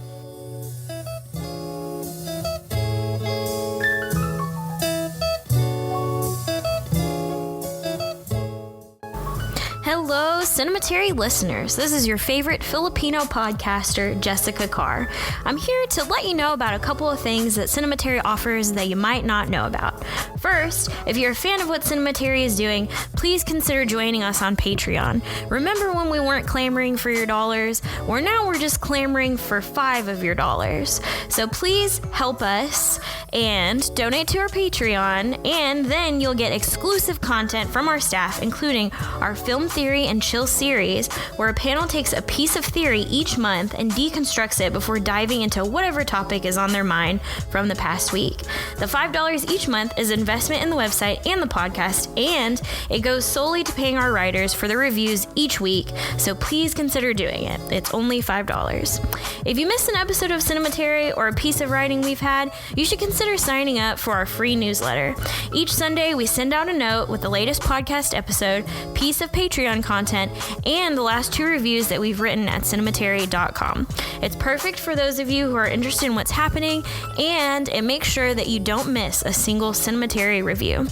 Hello, Cinematary listeners. This is your favorite Filipino podcaster, Jessica Carr. I'm here to let you know about a couple of things that Cinematary offers that you might not know about. First, if you're a fan of what Cinematary is doing, please consider joining us on Patreon. Remember when we weren't clamoring for your dollars? Now we're just clamoring for 5 of your dollars. So please help us and donate to our Patreon, and then you'll get exclusive content from our staff, including our Film Theory and Chill series, where a panel takes a piece of theory each month and deconstructs it before diving into whatever topic is on their mind from the past week. The $5 each month is investment in the website and the podcast, and it goes solely to paying our writers for the reviews each week, so please consider doing it. It's only $5. If you missed an episode of Cinematary or a piece of writing we've had, you should consider signing up for our free newsletter. Each Sunday, we send out a note with the latest podcast episode, piece of Patreon content, and the last 2 reviews that we've written at cinematary.com. It's perfect for those of you who are interested in what's happening, and it makes sure that you don't miss a single Cinematary review.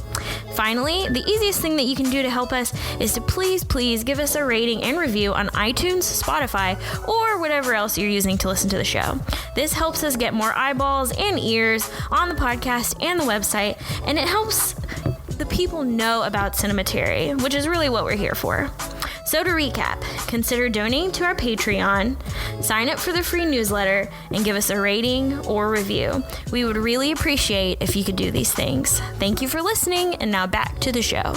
Finally, the easiest thing that you can do to help us is to please give us a rating and review on iTunes, Spotify, or whatever else you're using to listen to the show. This helps us get more eyeballs and ears on the podcast and the website, and it helps the people know about Cinematary, which is really what we're here for. So to recap, consider donating to our Patreon, sign up for the free newsletter, and give us a rating or review. We would really appreciate if you could do these things. Thank you for listening, and now back to the show.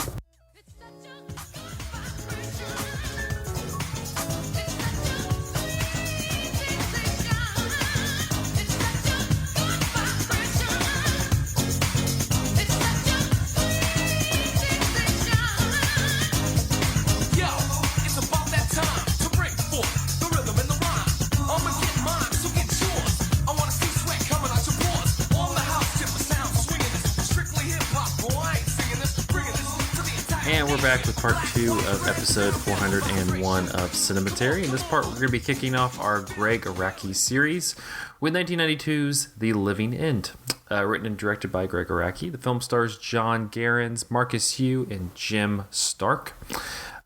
we're back with part 2 of episode 401 of Cinematary. In this part, we're going to be kicking off our Gregg Araki series with 1992's The Living End. Written and directed by Gregg Araki, the film stars John Garins, Marcus Hugh, and Jim Stark.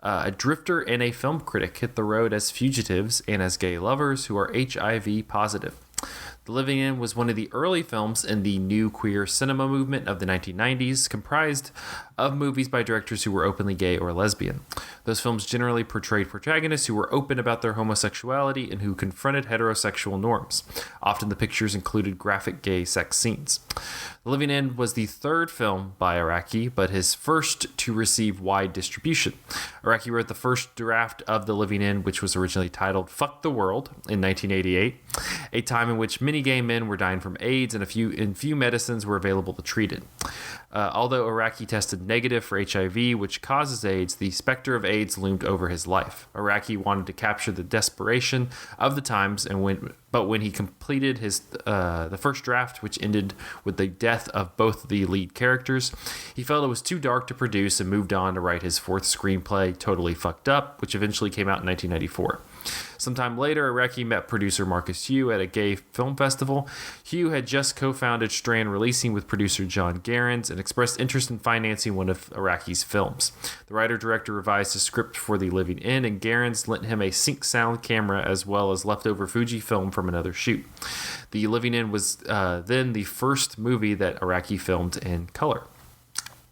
A drifter and a film critic hit the road as fugitives and as gay lovers who are HIV positive. The Living End was one of the early films in the new queer cinema movement of the 1990s, comprised of movies by directors who were openly gay or lesbian. Those films generally portrayed protagonists who were open about their homosexuality and who confronted heterosexual norms. Often the pictures included graphic gay sex scenes. The Living End was the third film by Araki, but his first to receive wide distribution. Araki wrote the first draft of The Living End, which was originally titled Fuck the World, in 1988, a time in which many gay men were dying from AIDS and few medicines were available to treat it. Although Araki tested negative for HIV, which causes AIDS, the specter of AIDS loomed over his life. Araki wanted to capture the desperation of the times, but when he completed the first draft, which ended with the death of both the lead characters, he felt it was too dark to produce and moved on to write his fourth screenplay, Totally Fucked Up, which eventually came out in 1994. Sometime later, Araki met producer Marcus Hugh at a gay film festival. Hugh had just co-founded Strand Releasing with producer John Garins and expressed interest in financing one of Araki's films. The writer-director revised his script for The Living End, and Garins lent him a sync sound camera as well as leftover Fuji film from another shoot. The Living End was then the first movie that Araki filmed in color.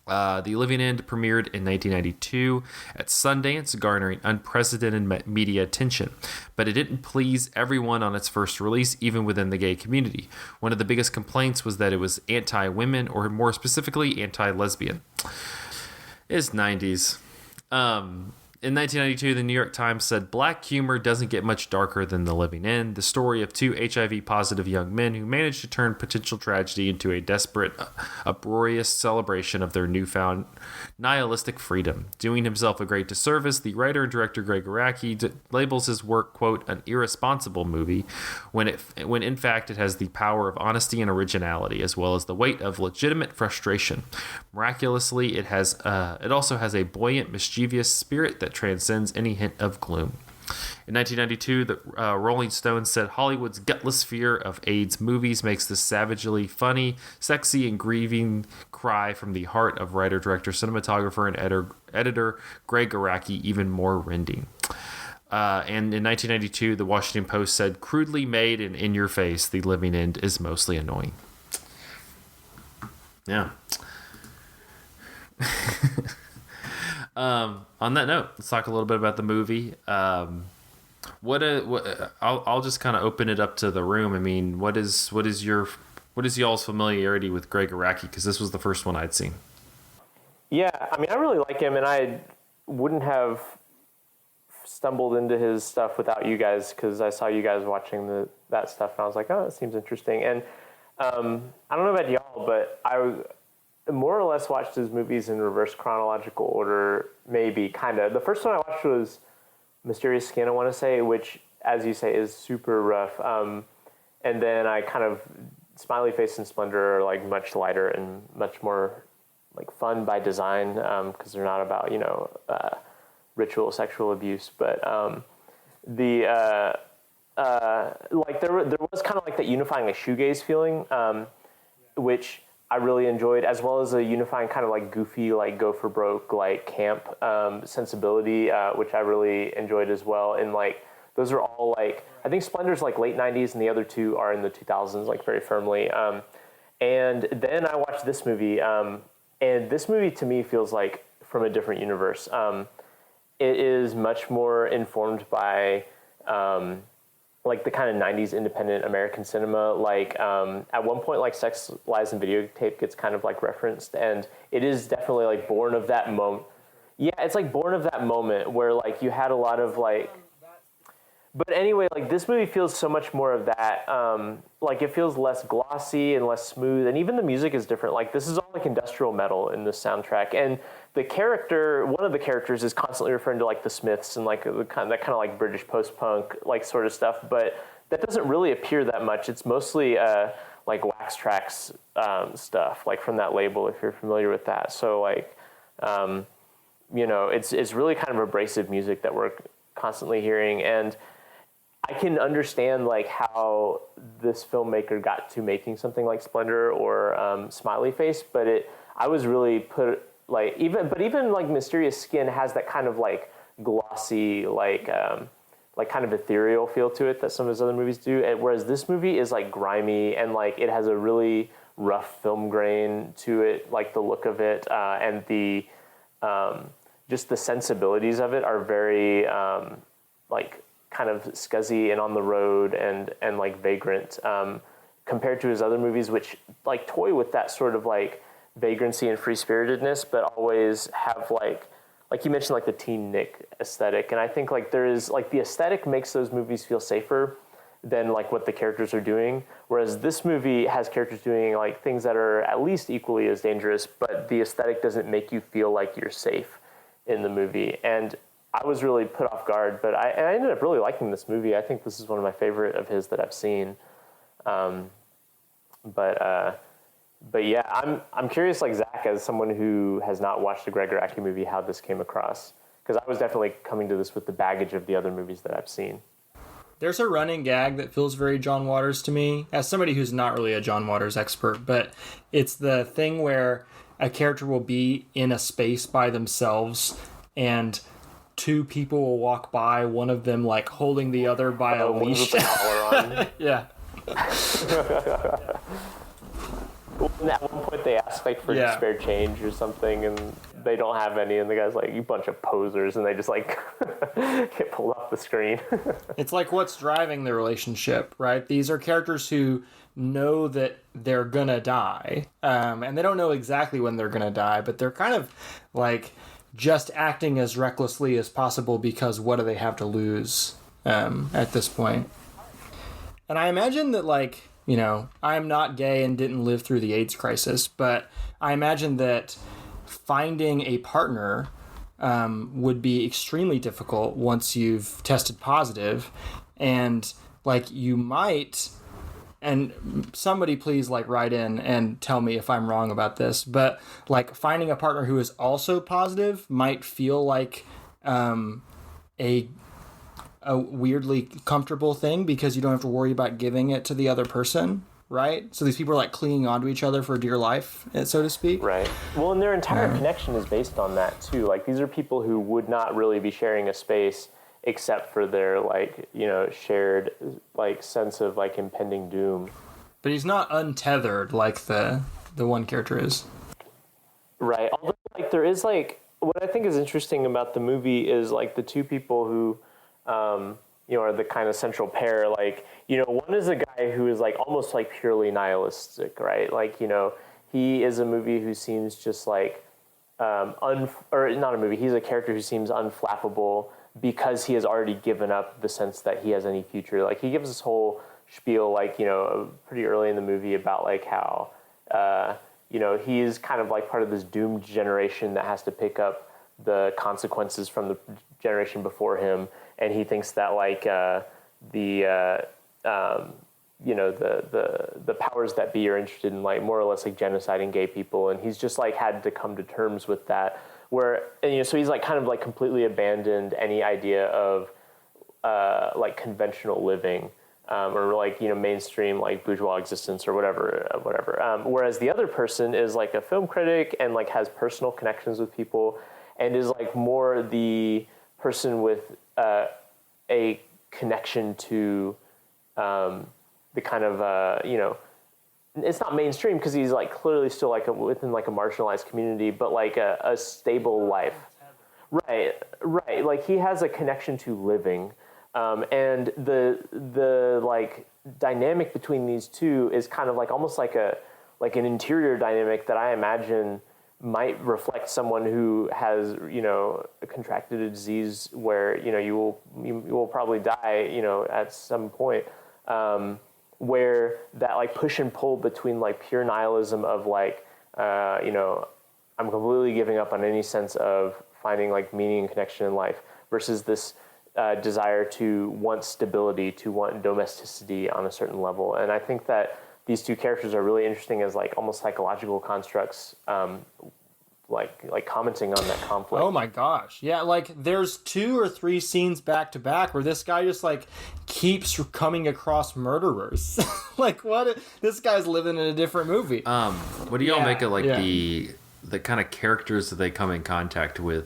The Living End premiered in 1992 at Sundance, garnering unprecedented media attention. But it didn't please everyone on its first release, even within the gay community. One of the biggest complaints was that it was anti-women, or more specifically, anti-lesbian. It's 90s. In 1992, the New York Times said, "Black humor doesn't get much darker than The Living End, the story of two HIV-positive young men who managed to turn potential tragedy into a desperate, uproarious celebration of their newfound nihilistic freedom." Doing himself a great disservice, the writer and director Gregg Araki labels his work, quote, "an irresponsible movie," when in fact it has the power of honesty and originality, as well as the weight of legitimate frustration. Miraculously, it also has a buoyant, mischievous spirit that transcends any hint of gloom. In 1992, the Rolling Stone said Hollywood's gutless fear of AIDS movies makes this savagely funny, sexy, and grieving cry from the heart of writer, director, cinematographer, and editor Gregg Araki even more rending. And in 1992, the Washington Post said, "Crudely made and in your face, The Living End is mostly annoying." Yeah. On that note, let's talk a little bit about the movie. I'll just kind of open it up to the room. I mean, what is y'all's familiarity with Gregg Araki? Because this was the first one I'd seen.
Yeah, I mean, I really like him, and I wouldn't have stumbled into his stuff without you guys, because I saw you guys watching that stuff, and I was like, oh, that seems interesting. And I don't know about y'all, but I more or less watched his movies in reverse chronological order, maybe, kind of. The first one I watched was Mysterious Skin, I want to say, which, as you say, is super rough. And then I kind of, Smiley Face and Splendor are like much lighter and much more like fun by design, because they're not about, ritual sexual abuse. But there was kind of like that unifying like shoegaze feeling, which I really enjoyed, as well as a unifying kind of like goofy, like go for broke, like camp sensibility, which I really enjoyed as well. And like those are all like, I think Splendor's like late 90s and the other two are in the 2000s, like very firmly. And then I watched this movie, and this movie to me feels like from a different universe. It is much more informed by like the kind of 90s independent American cinema. Like at one point, like Sex, Lies, and Videotape gets kind of like referenced, and it is definitely like born of that moment. Yeah, it's like born of that moment where like you had a lot of like, but anyway, like this movie feels so much more of that. Like it feels less glossy and less smooth, and even the music is different. Like this is all like industrial metal in the soundtrack, and one of the characters is constantly referring to like the Smiths and like that kind of like British post-punk like sort of stuff, but that doesn't really appear that much. It's mostly like Wax Trax stuff, like from that label, if you're familiar with that. So like it's really kind of abrasive music that we're constantly hearing, and I can understand like how this filmmaker got to making something like Splendor or Smiley Face, but I was really put like even like Mysterious Skin has that kind of like glossy like kind of ethereal feel to it that some of his other movies do, and whereas this movie is like grimy and like it has a really rough film grain to it, like the look of it and the just the sensibilities of it are very like kind of scuzzy and on the road and like vagrant compared to his other movies, which like toy with that sort of like vagrancy and free-spiritedness, but always have like you mentioned, like the teen Nick aesthetic. And I think like there is like the aesthetic makes those movies feel safer than like what the characters are doing. Whereas this movie has characters doing like things that are at least equally as dangerous, but the aesthetic doesn't make you feel like you're safe in the movie. And I was really put off guard, but I ended up really liking this movie. I think this is one of my favorite of his that I've seen. But yeah, I'm curious, like Zach, as someone who has not watched a Gregg Araki movie, how this came across. Because I was definitely coming to this with the baggage of the other movies that I've seen.
There's a running gag that feels very John Waters to me, as somebody who's not really a John Waters expert, but it's the thing where a character will be in a space by themselves and two people will walk by, one of them like holding the other by a leash.
With the collar on.
Yeah.
And at one point they ask like for spare change or something, and they don't have any, and the guy's like, "You bunch of posers," and they just like get pulled off the screen.
It's like what's driving the relationship, right? These are characters who know that they're gonna die, and they don't know exactly when they're gonna die, but they're kind of like just acting as recklessly as possible because what do they have to lose at this point? And I imagine that like, I'm not gay and didn't live through the AIDS crisis, but I imagine that finding a partner would be extremely difficult once you've tested positive, and like you might, and somebody please like write in and tell me if I'm wrong about this, but like finding a partner who is also positive might feel like a weirdly comfortable thing because you don't have to worry about giving it to the other person, right? So these people are like clinging onto each other for dear life, so to speak.
Right. Well, and their entire connection is based on that too. Like these are people who would not really be sharing a space except for their like, shared like sense of like impending doom.
But he's not untethered like the one character is.
Right. Although like there is like, what I think is interesting about the movie is like the two people who are the kind of central pair. Like, one is a guy who is like almost like purely nihilistic, right? Like, he is a movie who seems just like, or not a movie, he's a character who seems unflappable because he has already given up the sense that he has any future. Like, he gives this whole spiel, like, pretty early in the movie about like how, he's kind of like part of this doomed generation that has to pick up the consequences from the generation before him. And he thinks that like the powers that be are interested in like more or less like genociding gay people, and he's just like had to come to terms with that. So he's like kind of like completely abandoned any idea of like conventional living or like mainstream like bourgeois existence or whatever. Whereas the other person is like a film critic and like has personal connections with people and is like more the person with a connection to the kind of it's not mainstream because he's like clearly still like within like a marginalized community, but like a stable life. Right. Like he has a connection to living, and the like dynamic between these two is kind of like almost like an interior dynamic that I imagine might reflect someone who has, contracted a disease where, you will probably die, at some point, where that like push and pull between like pure nihilism of like, I'm completely giving up on any sense of finding like meaning and connection in life versus this desire to want stability, to want domesticity on a certain level. And I think that these two characters are really interesting as like almost psychological constructs like commenting on that conflict.
Oh my gosh. Yeah, like there's 2 or 3 scenes back to back where this guy just like keeps coming across murderers. Like what? This guy's living in a different movie.
What do y'all make of like the kind of characters that they come in contact with?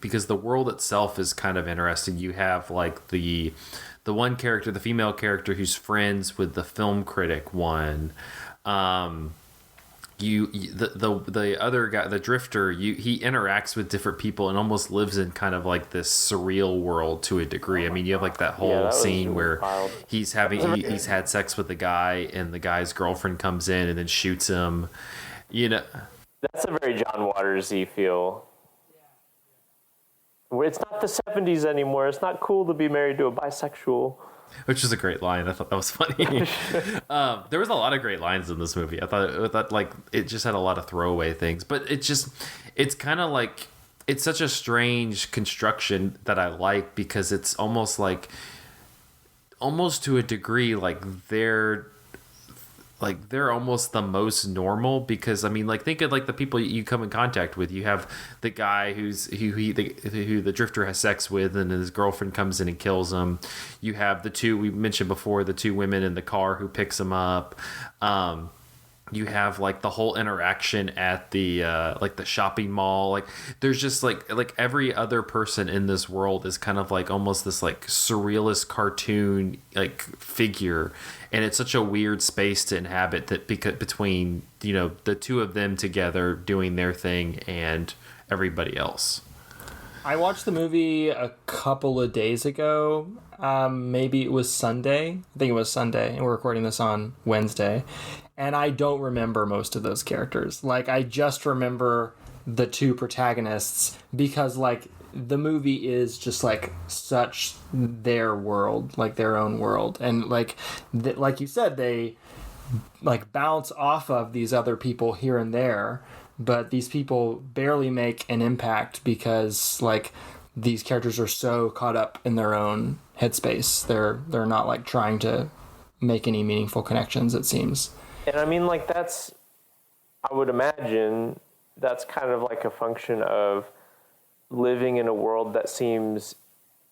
Because the world itself is kind of interesting. You have like the one character, the female character who's friends with the film critic one. The other guy, the drifter, he interacts with different people and almost lives in kind of like this surreal world to a degree. I mean, you have like that whole scene where wild. He's had sex with the guy, and the guy's girlfriend comes in and then shoots him. You know,
that's a very John Waters-y feel. It's not the 70s anymore. It's not cool to be married to a bisexual.
Which is a great line. I thought that was funny. There was a lot of great lines in this movie. I thought like it just had a lot of throwaway things, but it's kind of like, it's such a strange construction that I like, because it's almost to a degree like they're almost the most normal, because I mean, like, think of like the people you come in contact with. You have the guy who the drifter has sex with, and his girlfriend comes in and kills him. You have the 2 we mentioned before, the 2 women in the car who picks him up. You have like the whole interaction at the like the shopping mall. Like there's just like every other person in this world is kind of like almost this like surrealist cartoon like figure, and it's such a weird space to inhabit, that because between, you know, the 2 of them together doing their thing and everybody else.
I watched the movie a couple of days ago. Maybe it was Sunday. I think it was Sunday, and we're recording this on Wednesday. And I don't remember most of those characters. Like, I just remember the 2 protagonists, because like the movie is just like such their world, like their own world. And like like you said, they like bounce off of these other people here and there, but these people barely make an impact, because like these characters are so caught up in their own headspace. They're not like trying to make any meaningful connections, it seems.
And I mean, like, I would imagine that's kind of like a function of living in a world that seems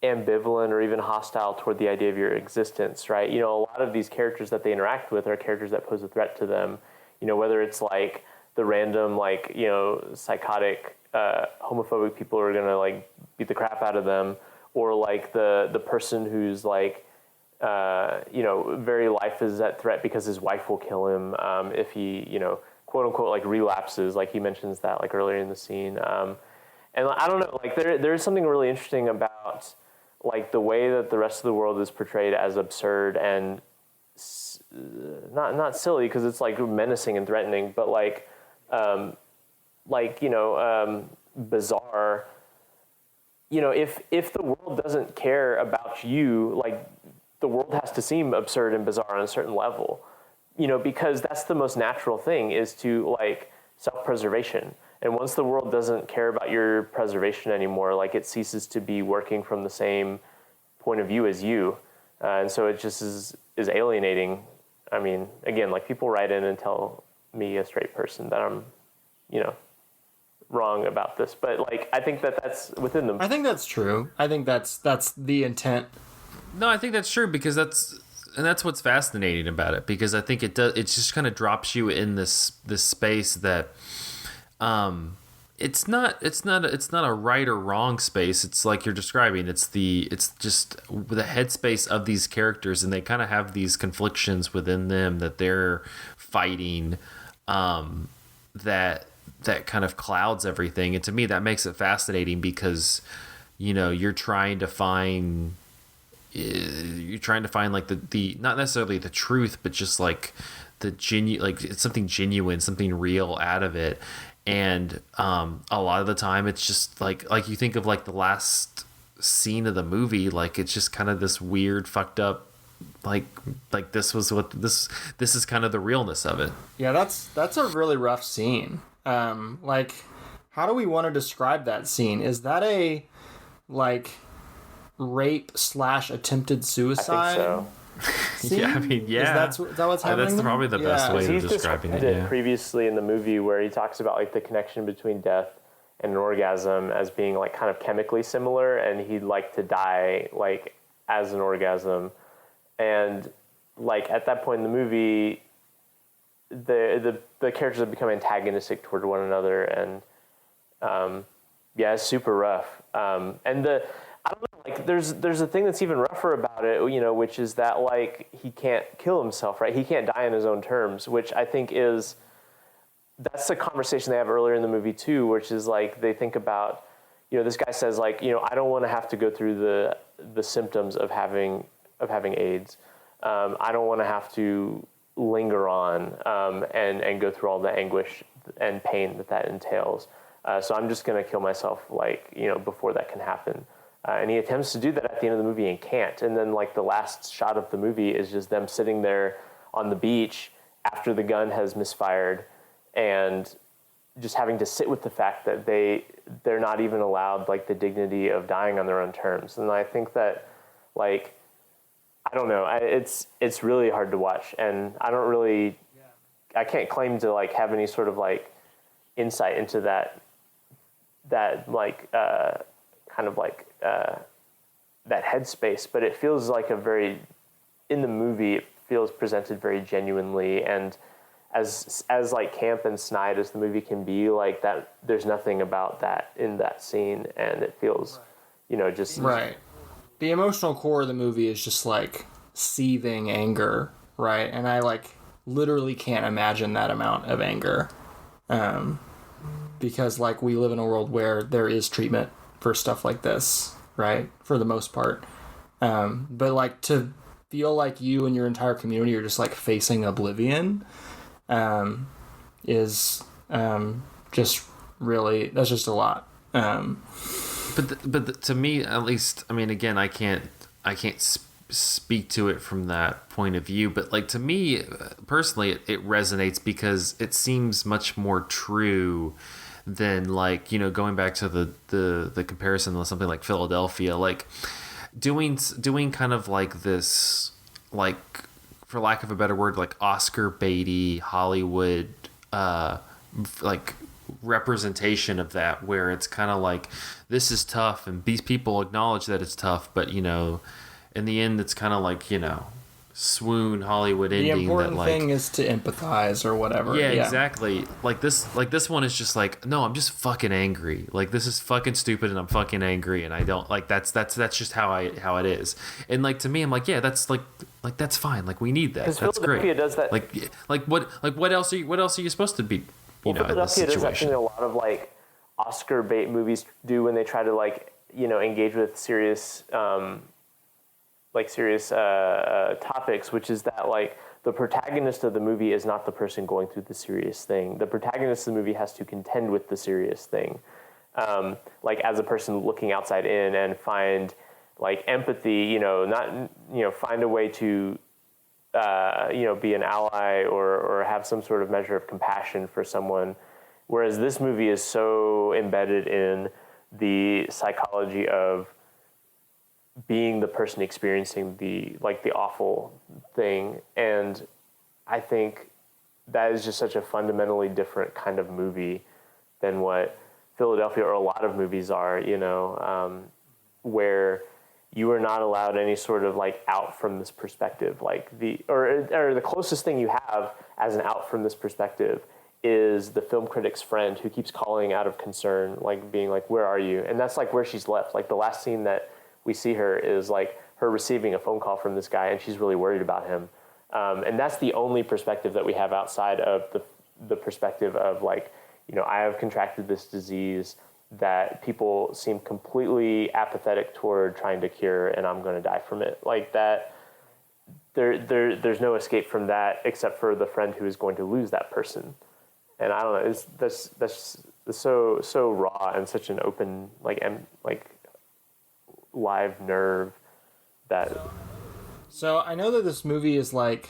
ambivalent or even hostile toward the idea of your existence, right? You know, a lot of these characters that they interact with are characters that pose a threat to them. You know, whether it's like the random, like, you know, psychotic, homophobic people who are gonna like beat the crap out of them, or like the person who's like, you know, very life is at threat because his wife will kill him if he, you know, quote unquote, like relapses, like he mentions that like earlier in the scene. And I don't know, like there is something really interesting about like the way that the rest of the world is portrayed as absurd and not silly, because it's like menacing and threatening, but like you know, bizarre. You know, if the world doesn't care about you, like, the world has to seem absurd and bizarre on a certain level, you know, because that's the most natural thing, is to like self-preservation. And once the world doesn't care about your preservation anymore, like, it ceases to be working from the same point of view as you. And so it just is alienating. I mean, again, like, people write in and tell me, a straight person, that I'm, you know, wrong about this, but like, I think that's within them.
I think that's true. I think that's the intent.
No, I think that's true, because that's what's fascinating about it, because I think it just kind of drops you in this space that it's not a right or wrong space. It's like you're describing. It's just the headspace of these characters, and they kind of have these conflictions within them that they're fighting, that kind of clouds everything. And to me, that makes it fascinating, because, you know, you're trying to find like the not necessarily the truth, but just like like it's something genuine, something real out of it. And a lot of the time it's just like you think of like the last scene of the movie, like it's just kind of this weird fucked up, like this is kind of the realness of it.
Yeah, that's a really rough scene. Like, how do we want to describe that scene? Is that a like rape / attempted suicide?
I think so.
See?
Yeah, I mean, yeah.
Is that what's happening?
That's probably the best way of describing it. Yeah.
Previously in the movie where he talks about like the connection between death and an orgasm as being like kind of chemically similar, and he'd like to die like as an orgasm, and like at that point in the movie, the characters have become antagonistic toward one another, and yeah, it's super rough. And I don't know, like there's a thing that's even rougher about it, you know, which is that like he can't kill himself, right? He can't die on his own terms, which I think that's the conversation they have earlier in the movie too, which is like they think about, you know, this guy says like, you know, I don't want to have to go through the symptoms of having AIDS. I don't want to have to linger on and go through all the anguish and pain that entails. So I'm just going to kill myself, like, you know, before that can happen. And he attempts to do that at the end of the movie and can't. And then like the last shot of the movie is just them sitting there on the beach after the gun has misfired, and just having to sit with the fact that they're not even allowed like the dignity of dying on their own terms. And I think that, like, I don't know, it's really hard to watch, and I can't claim to like have any sort of like insight into that like kind of like that headspace, but it feels like in the movie it feels presented very genuinely, and as like camp and snide as the movie can be, like that, there's nothing about that in that scene, and it feels, you know, just
right. The emotional core of the movie is just like seething anger, right? And I like literally can't imagine that amount of anger, because like we live in a world where there is treatment for stuff like this, right? For the most part, but like to feel like you and your entire community are just like facing oblivion. Is just really, that's just a lot.
But to me, at least, I mean, again, I can't speak to it from that point of view, but like to me personally, it resonates because it seems much more true than, like, you know, going back to the comparison with something like Philadelphia, like doing kind of like this, like, for lack of a better word, like Oscar baity Hollywood, like representation of that, where it's kind of like, this is tough and these people acknowledge that it's tough, but, you know, in the end it's kind of like, you know, swoon Hollywood ending.
The important
that, like,
thing is to empathize or whatever.
Yeah, exactly. Like this one is just like, no, I'm just fucking angry. Like, this is fucking stupid and I'm fucking angry, and I don't like, that's just how it is. And like, to me, I'm like, yeah, that's like that's fine. Like, we need that. That's
Philadelphia
great.
does that.
Like what else are you supposed to be, you know, in this situation?
Philadelphia does that thing a lot of like Oscar bait movies do when they try to, like, you know, engage with serious topics, which is that, like, the protagonist of the movie is not the person going through the serious thing. The protagonist of the movie has to contend with the serious thing, like, as a person looking outside in, and find like empathy, you know, not, you know, find a way to you know, be an ally or have some sort of measure of compassion for someone, whereas this movie is so embedded in the psychology of being the person experiencing the awful thing. And I think that is just such a fundamentally different kind of movie than what Philadelphia or a lot of movies are, you know, where you are not allowed any sort of like out from this perspective, like or the closest thing you have as an out from this perspective is the film critic's friend who keeps calling out of concern, like being like, where are you? And that's like where she's left. Like, the last scene that we see her is like her receiving a phone call from this guy, and she's really worried about him. And that's the only perspective that we have outside of the perspective of, like, you know, I have contracted this disease that people seem completely apathetic toward trying to cure, and I'm going to die from it. Like that, there's no escape from that except for the friend who is going to lose that person. And I don't know, that's so raw and such an open, like live nerve that.
So I know that this movie is like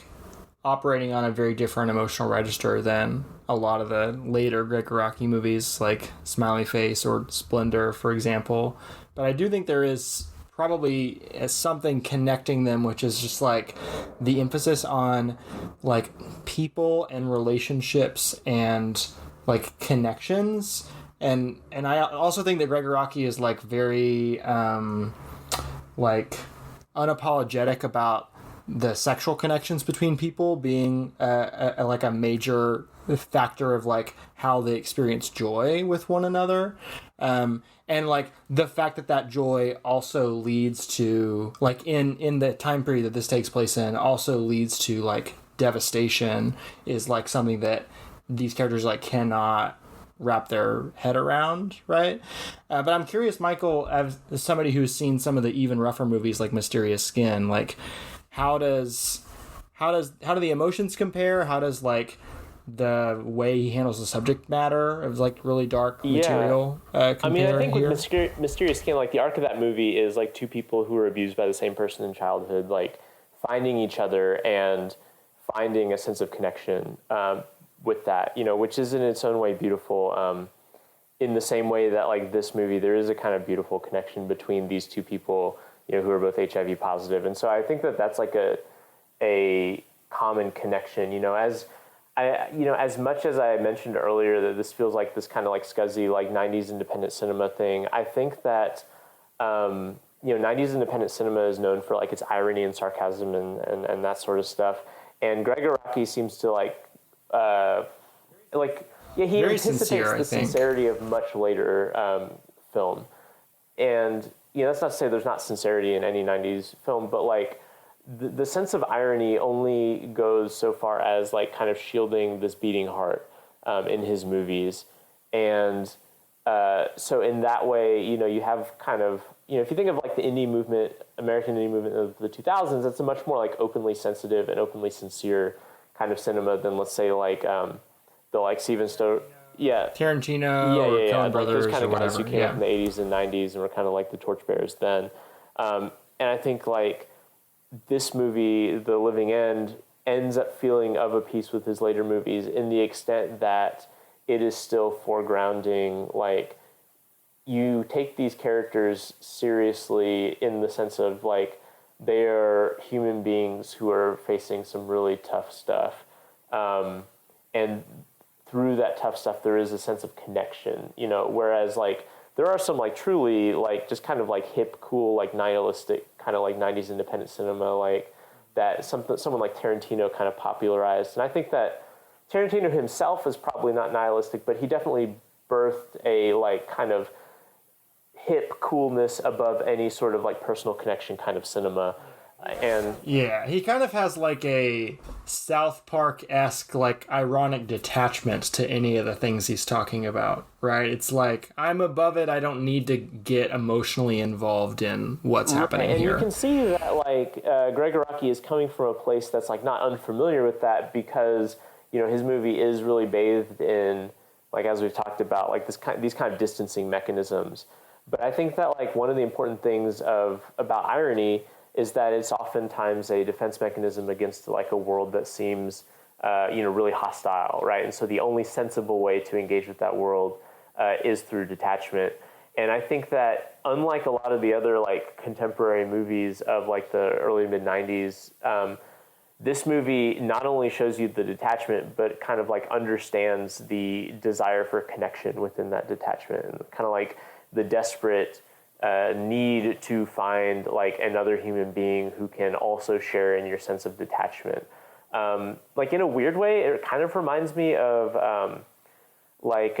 operating on a very different emotional register than a lot of the later Gregg Araki movies, like Smiley Face or Splendor, for example. But I do think there is probably as something connecting them, which is just like the emphasis on like people and relationships and like connections. And I also think that Gregg Araki is like very like unapologetic about the sexual connections between people being like a major factor of like how they experience joy with one another, and like the fact that joy also leads to like in the time period that this takes place in also leads to like devastation is like something that these characters like cannot wrap their head around, right? But I'm curious, Michael, as somebody who's seen some of the even rougher movies like Mysterious Skin, like how do the emotions compare? How does like the way he handles the subject matter of like really dark material compare?
I mean, I think
here?
with Mysterious Skin, like the arc of that movie is like two people who were abused by the same person in childhood, like finding each other and finding a sense of connection with that, you know, which is in its own way beautiful. In the same way that like this movie, there is a kind of beautiful connection between these two people, you know, who are both HIV positive. And so I think that that's like a common connection, you know, as much as I mentioned earlier that this feels like this kind of like scuzzy, like 90s independent cinema thing, I think that, you know, 90s independent cinema is known for like its irony and sarcasm and that sort of stuff. And Gregg Araki seems to he
very
anticipates
sincere,
the sincerity of much later film. And, you know, that's not to say there's not sincerity in any 90s film, but like the sense of irony only goes so far as like kind of shielding this beating heart in his movies. And so in that way, you know, you have kind of, you know, if you think of like the indie movement, American indie movement of the 2000s, it's a much more like openly sensitive and openly sincere kind of cinema than, let's say, like the like Steven Stowe,
Tarantino, or Coen Brothers,
those kind of
or
guys who
whatever.
came up in the 80s and 90s and were kind of like the torchbearers then. And I think like this movie, The Living End, ends up feeling of a piece with his later movies in the extent that it is still foregrounding, like, you take these characters seriously in the sense of like they are human beings who are facing some really tough stuff. And through that tough stuff, there is a sense of connection, you know, whereas like there are some like truly like just kind of like hip, cool, like nihilistic kind of like 90s independent cinema, like that someone like Tarantino kind of popularized. And I think that Tarantino himself is probably not nihilistic, but he definitely birthed a like kind of hip coolness above any sort of like personal connection kind of cinema. And
yeah, he kind of has like a South Park-esque like ironic detachment to any of the things he's talking about, right? It's like, I'm above it, I don't need to get emotionally involved in what's happening
and
here.
You can see that like Gregg Araki is coming from a place that's like not unfamiliar with that, because, you know, his movie is really bathed in, like, as we've talked about, like these kind of distancing mechanisms. But I think that like one of the important things about irony is that it's oftentimes a defense mechanism against like a world that seems, you know, really hostile, right? And so the only sensible way to engage with that world is through detachment. And I think that unlike a lot of the other like contemporary movies of like the early mid 90s, this movie not only shows you the detachment, but kind of like understands the desire for connection within that detachment, and kind of like the desperate need to find like another human being who can also share in your sense of detachment. Like in a weird way, it kind of reminds me of what's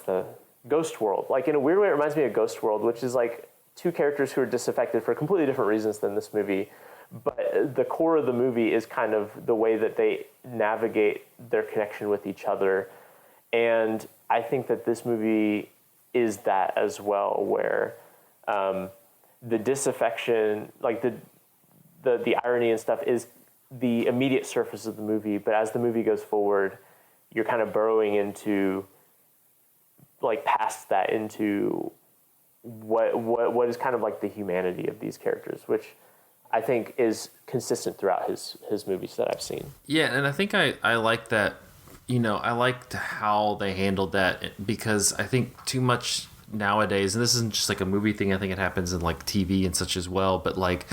the Ghost World? Like in a weird way, it reminds me of Ghost World, which is like two characters who are disaffected for completely different reasons than this movie. But the core of the movie is kind of the way that they navigate their connection with each other. And I think that this movie is that as well, where the disaffection, like the irony and stuff, is the immediate surface of the movie. But as the movie goes forward, you're kind of burrowing into, like, past that, into what is kind of like the humanity of these characters, which I think is consistent throughout his movies that I've seen.
Yeah, and I think I like that. You know, I liked how they handled that, because I think too much nowadays, and this isn't just like a movie thing, I think it happens in like TV and such as well, but like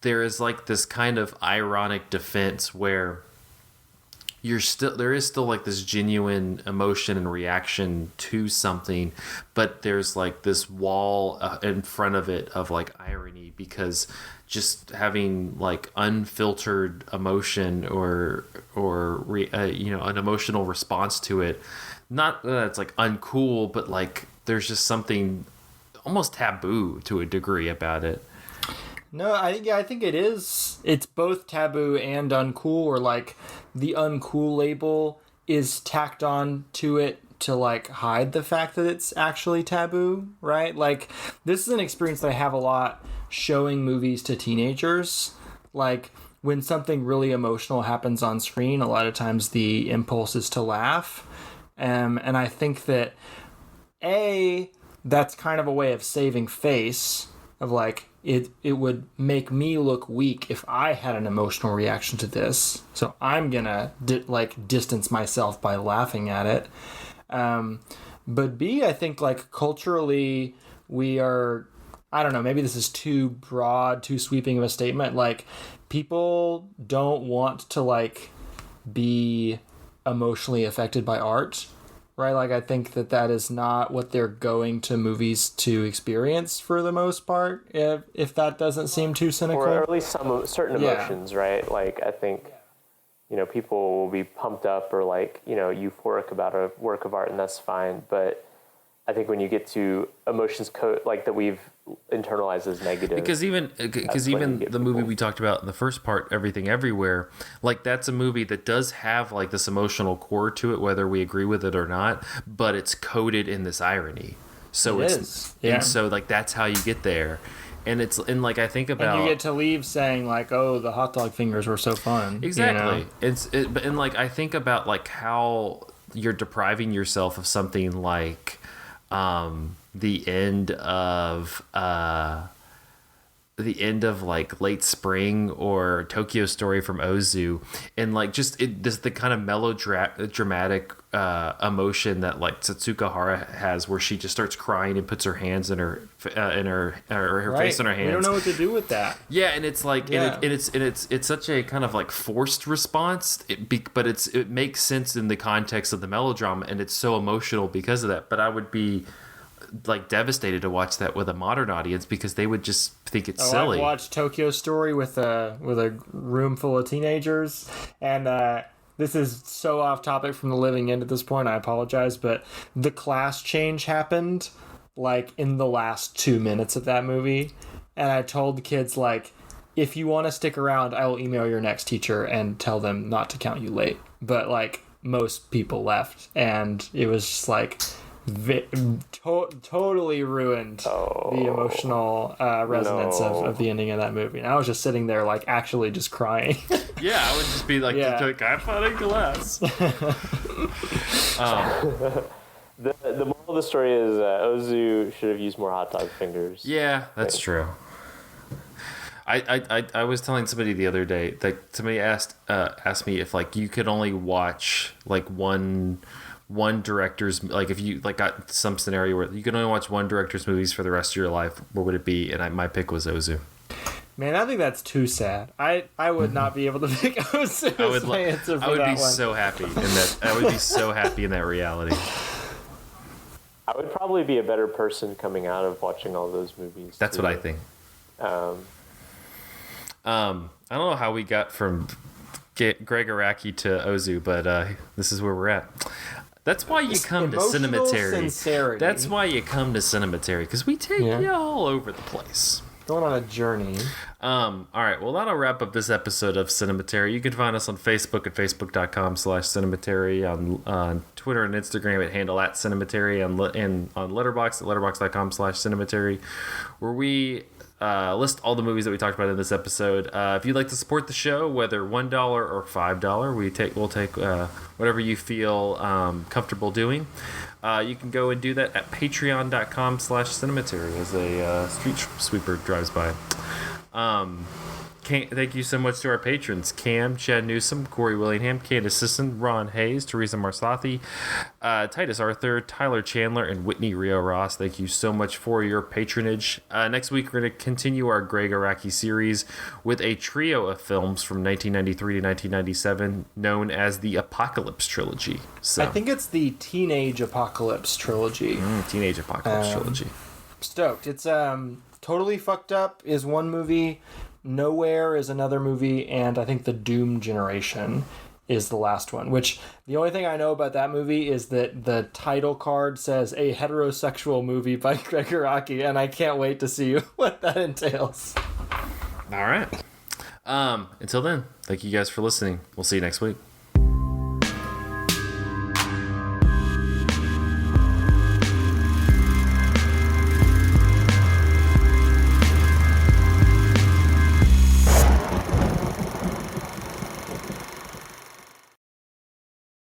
there is like this kind of ironic defense where there is still like this genuine emotion and reaction to something, but there's like this wall in front of it of like irony, because just having like unfiltered emotion or an emotional response to it, not that it's like uncool, but like there's just something almost taboo to a degree about it.
No, I think it is. It's both taboo and uncool, or like the uncool label is tacked on to it to like hide the fact that it's actually taboo, right? Like this is an experience that I have a lot showing movies to teenagers. Like when something really emotional happens on screen, a lot of times the impulse is to laugh. And I think that that's kind of a way of saving face, of like, it would make me look weak if I had an emotional reaction to this. So I'm gonna distance myself by laughing at it. But B, I think like culturally we are, I don't know, maybe this is too broad, too sweeping of a statement. Like people don't want to like be emotionally affected by art. Right, like I think that is not what they're going to movies to experience for the most part. If that doesn't seem too cynical,
or at least some certain emotions, right? Like I think, people will be pumped up or like euphoric about a work of art, and that's fine. But I think when you get to emotions like that we've internalized as negative,
because even the movie we talked about in the first part, Everything Everywhere, like that's a movie that does have like this emotional core to it, whether we agree with it or not, but it's coded in this irony. So and so like that's how you get there. And I think about,
and you get to leave saying like, oh, the hot dog fingers were so fun.
Exactly. I think about like how you're depriving yourself of something like the end of like Late Spring or Tokyo Story from Ozu, and like the kind of melodramatic emotion that like Satsuko Hara has, where she just starts crying and puts her hands in her face in her hands.
We don't know what to do with that.
Yeah, and it's like it's such a kind of like forced response, but it makes sense in the context of the melodrama, and it's so emotional because of that. But I would be like devastated to watch that with a modern audience, because they would just think it's silly.
I watched Tokyo Story with a room full of teenagers, and this is so off topic from the living end at this point, I apologize, but the class change happened like in the last 2 minutes of that movie, and I told the kids like, if you want to stick around, I will email your next teacher and tell them not to count you late. But like most people left, and it was just like totally ruined the emotional resonance of the ending of that movie. And I was just sitting there like actually just crying.
Yeah, I would just be like, I'm finding glass.
The moral of the story is Ozu should have used more hot dog fingers.
Yeah, that's true. I was telling somebody the other day that somebody asked me if like you could only watch like one director's, like if you like got some scenario where you could only watch one director's movies for the rest of your life, what would it be? And my pick was Ozu.
Man, I think that's too sad. I would not be able to pick Ozu as my answer for that one.
I would be so happy in that. I would be so happy in that reality.
I would probably be a better person coming out of watching all those movies.
That's what I think. I don't know how we got from Gregg Araki to Ozu, but this is where we're at. That's why you come to Cinematary.
Sincerity.
That's why you come to Cinematary, because we take you all over the place.
Going on a journey.
All right, well, that'll wrap up this episode of Cinematary. You can find us on Facebook at facebook.com/Cinematary, on Twitter and Instagram at handle @Cinematary, on Letterboxd at letterboxd.com/Cinematary, where we list all the movies that we talked about in this episode. If you'd like to support the show, whether $1 or $5, we'll take whatever you feel comfortable doing. You can go and do that at patreon.com/Cinematary as a street sweeper drives by. Thank you so much to our patrons: Cam, Chad Newsom, Corey Willingham, Candace Sisson, Ron Hayes, Teresa Marslathi, Titus Arthur, Tyler Chandler, and Whitney Rio Ross. Thank you so much for your patronage. Next week, we're going to continue our Gregg Araki series with a trio of films from 1993 to 1997 known as the Apocalypse Trilogy. So,
I think it's the Teenage Apocalypse Trilogy.
Teenage Apocalypse Trilogy.
Stoked. It's Totally Fucked Up is one movie, Nowhere is another movie, and I think The Doom Generation is the last one, which the only thing I know about that movie is that the title card says a heterosexual movie by Gregg Araki, and I can't wait to see what that entails.
All right. Until then, thank you guys for listening. We'll see you next week.